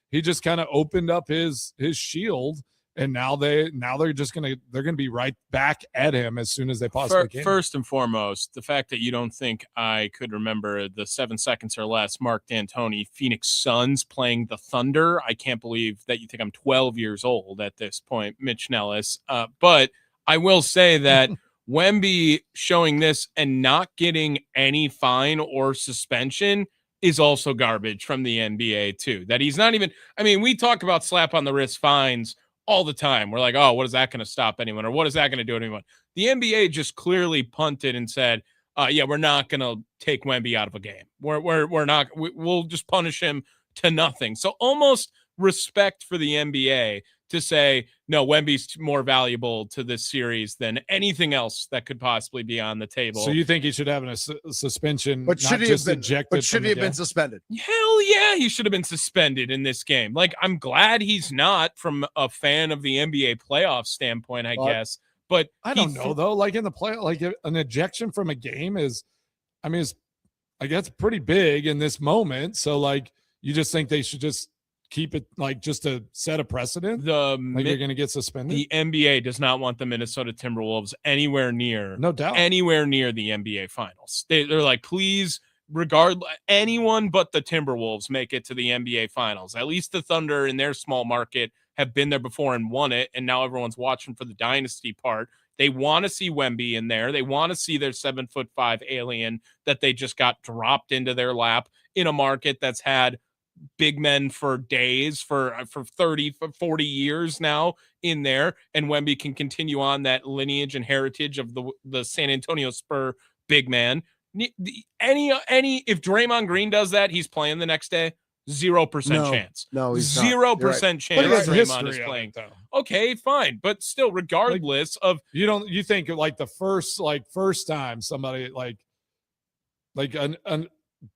he just kind of opened up his shield. And now they're gonna be right back at him as soon as they possibly can. First and foremost, the fact that you don't think I could remember the 7 seconds or less Mark D'Antoni Phoenix Suns playing the Thunder. I can't believe that you think I'm 12 years old at this point, Mitch Nellis. But I will say that Wemby showing this and not getting any fine or suspension is also garbage from the NBA too. That he's not even. I mean, we talk about slap on the wrist fines all the time. We're like, oh, what is that going to stop anyone? Or what is that going to do to anyone? The NBA just clearly punted and said, we're not going to take Wemby out of a game. We'll just punish him to nothing. So almost respect for the NBA to say, no, Wemby's more valuable to this series than anything else that could possibly be on the table. So you think he should have a suspension, but should he have been suspended? Hell yeah, he should have been suspended in this game. Like, I'm glad he's not from a fan of the NBA playoff standpoint, I guess. But I don't know, though. Like in the play, like an ejection from a game is pretty big in this moment. So like, you just think they should just keep it like just to set a precedent? You're going to get suspended? The NBA does not want the Minnesota Timberwolves anywhere near, no doubt, anywhere near the NBA Finals. They're like, please anyone but the Timberwolves make it to the NBA Finals. At least the Thunder in their small market have been there before and won it, and now everyone's watching for the dynasty part. They want to see Wemby in there. They want to see their 7'5" alien that they just got dropped into their lap in a market that's had big men for days, for 30, for 40 years now in there, and Wemby can continue on that lineage and heritage of the San Antonio Spur big man. If Draymond Green does that, he's playing the next day. 0% chance. No, he's 0% right. chance Draymond is History playing. though. Okay, fine, but still, regardless of You think like the first time somebody like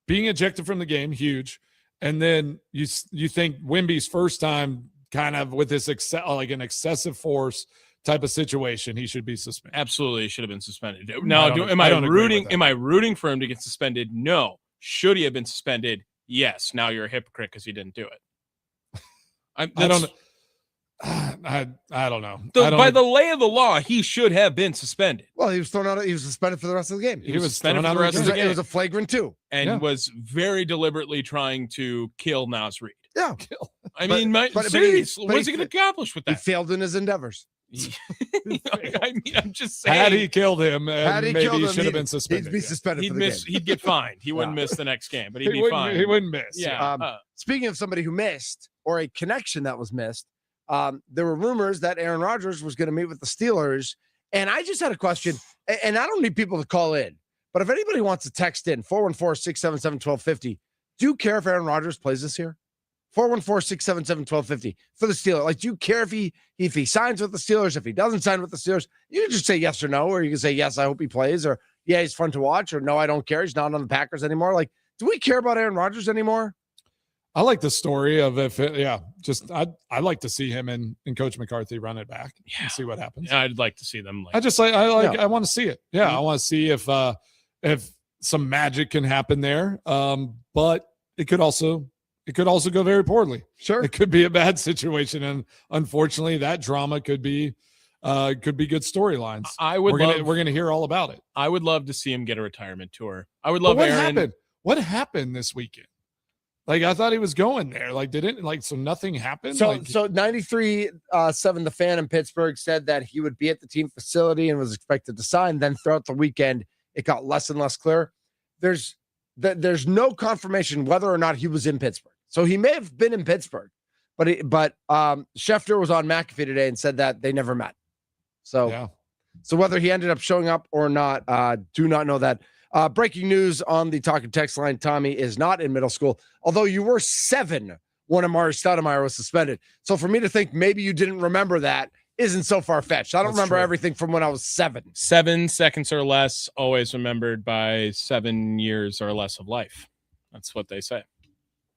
being ejected from the game, huge, and then you think Wemby's first time kind of with this an excessive force type of situation, he should be suspended. Absolutely, he should have been suspended. Now, am I rooting for him to get suspended? No. Should he have been suspended? Yes. Now you're a hypocrite because he didn't do it. I don't know. By the lay of the law, he should have been suspended. Well, he was thrown out. He was suspended for the rest of the game. He was suspended for the rest of the game. It was a flagrant 2, and was very deliberately trying to kill Naz Reid. Yeah. I mean, seriously, what is he going to accomplish with that? He failed in his endeavors. I mean, I'm just saying. Had he killed him, maybe he should have been suspended. He'd be suspended. He'd get fined. He wouldn't miss the next game, but he'd be fined. He wouldn't miss. Yeah. Speaking of somebody who missed, or a connection that was missed, there were rumors that Aaron Rodgers was going to meet with the Steelers, and I just had a question, and I don't need people to call in, but if anybody wants to text in, 414-677-1250, do you care if Aaron Rodgers plays this year? 414-677-1250 for the Steelers. Like, do you care if he signs with the Steelers, if he doesn't sign with the Steelers? You can just say yes or no, or you can say, yes, I hope he plays, or yeah, he's fun to watch, or no, I don't care. He's not on the Packers anymore. Like, do we care about Aaron Rodgers anymore? I like the story of I'd like to see him and Coach McCarthy run it back and see what happens. Yeah, I'd like to see them. I want to see it. Yeah, I want to see if some magic can happen there. But it could also go very poorly. Sure. It could be a bad situation. And unfortunately that drama could be good storylines. We're going to hear all about it. I would love to see him get a retirement tour. I would love Aaron. What happened this weekend? Like, I thought he was going there. Like, so nothing happened? So 93.7 The Fan in Pittsburgh said that he would be at the team facility and was expected to sign. Then throughout the weekend, it got less and less clear. There's no confirmation whether or not he was in Pittsburgh. So he may have been in Pittsburgh, but Schefter was on McAfee today and said that they never met. So whether he ended up showing up or not, do not know that. Breaking news on the talk and text line: Tommy is not in middle school, although you were 7 when Amari Stoudemire was suspended. So for me to think maybe you didn't remember that isn't so far-fetched. I don't remember everything from when I was 7. 7 seconds or less, always remembered by 7 years or less of life. That's what they say.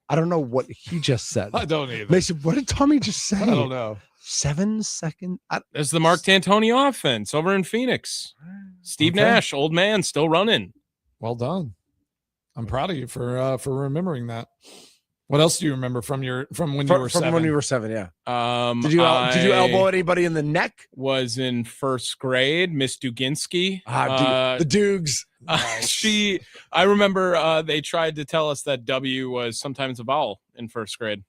I don't know what he just said. I don't either. Mason, what did Tommy just say? I don't know. 7 seconds. There's the Mark D'Antoni offense over in Phoenix. Steve Nash, old man, still running. Well done. I'm proud of you for remembering that. What else do you remember from when you were 7? From when you were 7, yeah. Did you elbow anybody in the neck? Was in first grade. Miss Duginski. The Dukes. Nice. I remember they tried to tell us that W was sometimes a vowel in first grade.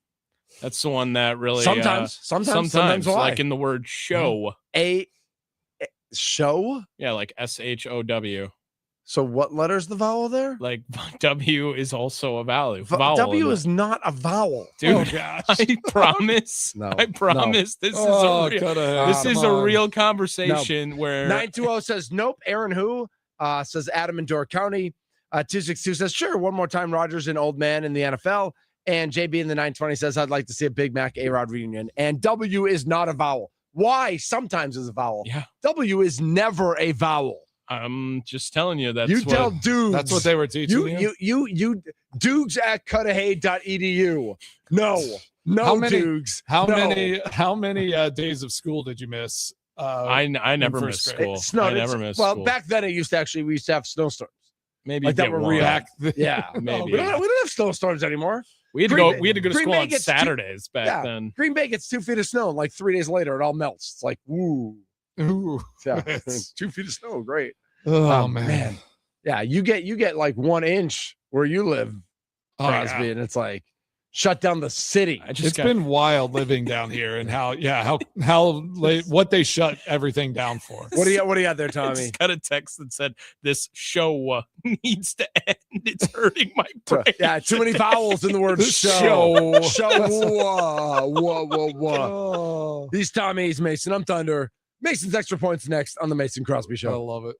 That's the one that really sometimes like in the word show. A show? Yeah, like SHOW. So what letter's the vowel there? Like W is also a vowel. W is not a vowel. Dude, oh, gosh. I promise. I promise. This is a real conversation where 920 says nope. Aaron who says Adam in Door County. 262 says sure. One more time, Rodgers and old man in the NFL. And JB in the 920 says I'd like to see a Big Mac A-Rod reunion. And W is not a vowel. Y sometimes is a vowel. Yeah. W is never a vowel. I'm just telling you that. You tell Dukes. That's what they were teaching you Dukes at cudahy.edu. No, Dukes. How many days of school did you miss? I never missed school. I never missed school. Well, back then we used to have snowstorms. Maybe like that were real. Yeah, maybe. We don't have snowstorms anymore. We had to go to school on Saturdays back then. Green Bay gets 2 feet of snow, and like 3 days later, it all melts. It's like, woo. Ooh. Yeah. 2 feet of snow. Great. Oh, man. Yeah, you get like 1 inch where you live, Crosby, yeah. and it's like shut down the city. It's been wild living down here and how late what they shut everything down for. What do you got there, I Tommy? just got a text that said this show needs to end. It's hurting my brain. Yeah, too many vowels in the word show. Whoa. He's Tommy, he's Mason. I'm Thunder. Mason's Extra Points next on the Mason Crosby Show. I love it.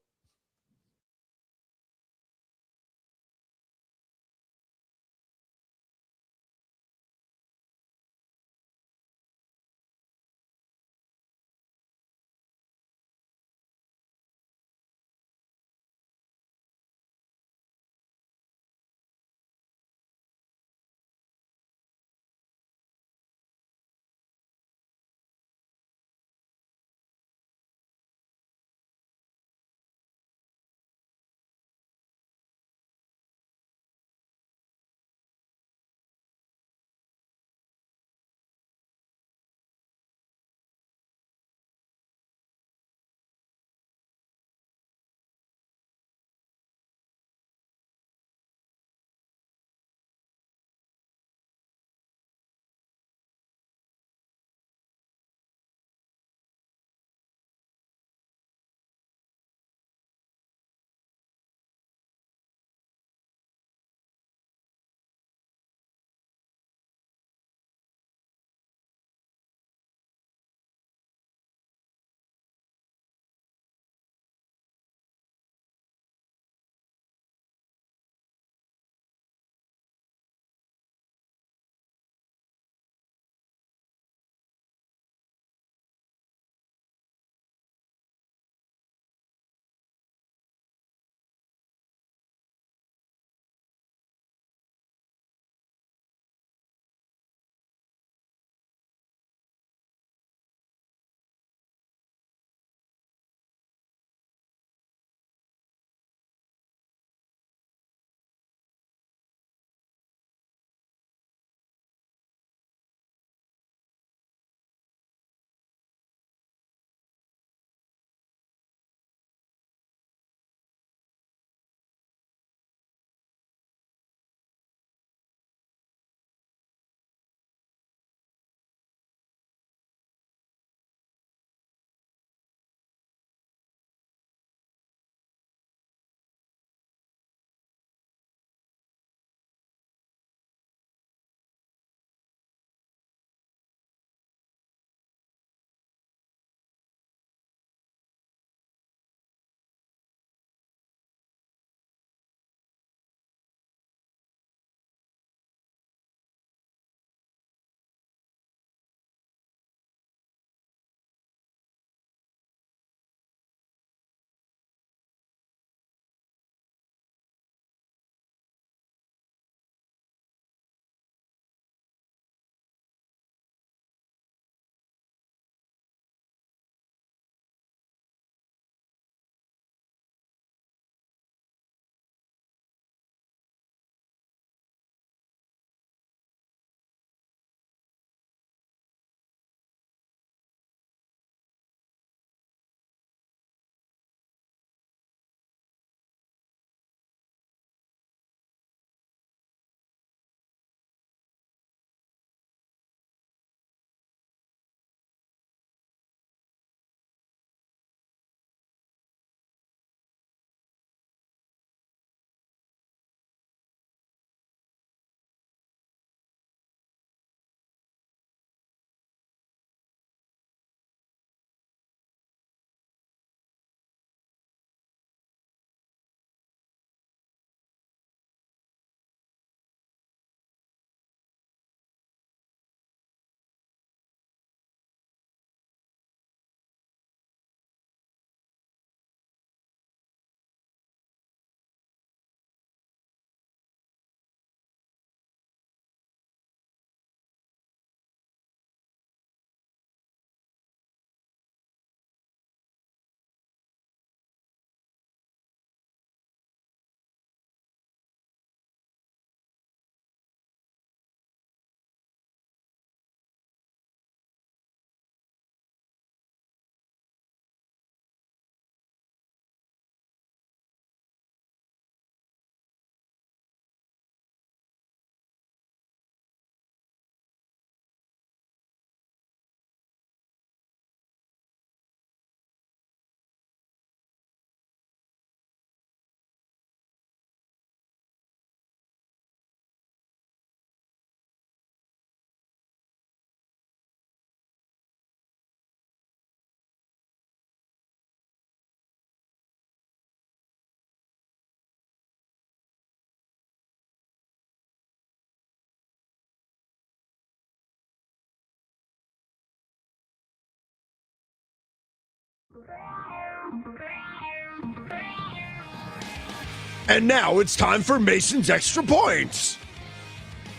And now it's time for Mason's Extra Points.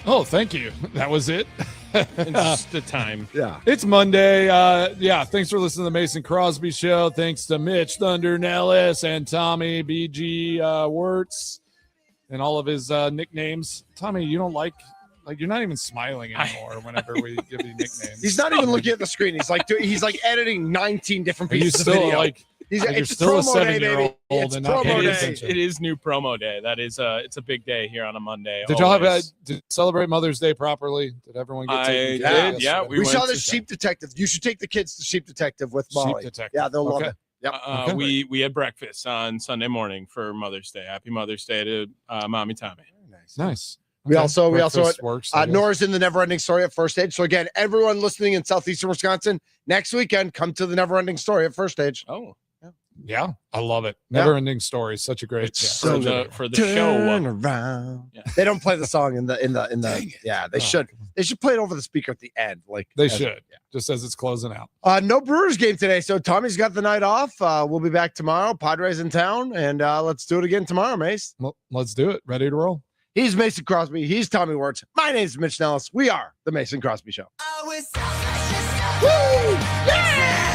Oh, thank you. That was it. It's just the time. Yeah. It's Monday. Thanks for listening to the Mason Crosby Show. Thanks to Mitch Thunder Nellis and Tommy BG Wirtz and all of his nicknames. Tommy, you don't like you're not even smiling anymore whenever we give you nicknames. He's not even looking at the screen. He's like editing 19 different Are you pieces of still video. you're It's still a promo day, 7-year-old baby. and not It's paying promo day. attention. It is new promo day. That is it's a big day here on a Monday. Did y'all always. did you celebrate Mother's Day properly? Did everyone get taken I care of did, yeah, yesterday? We saw went the to- Sheep Detective. You should take the kids to Sheep Detective with Sheep Molly. Detective. Yeah, they'll love Okay. it. Yep. Okay. We had breakfast on Sunday morning for Mother's Day. Happy Mother's Day to Mommy Tommy. Nice. We also Breakfast works, I guess. Nora's in the Never Ending Story at First Stage. So again, everyone listening in southeastern Wisconsin, next weekend, come to the Never Ending Story at First Stage. Oh, Yeah, I love it. Yeah. Never ending story. Such a great. It's yeah. so for the Turn show. around. Yeah. They don't play the song in the. Yeah, they Oh. should. They should play it over the speaker at the end. Like They as- should. Just as it's closing out. No Brewers game today, so Tommy's got the night off. We'll be back tomorrow. Padres in town, and let's do it again tomorrow, Mace. Well, let's do it. Ready to roll. He's Mason Crosby. He's Tommy Wirtz. My name's Mitch Nellis. We are the Mason Crosby Show. I was Woo! Yeah!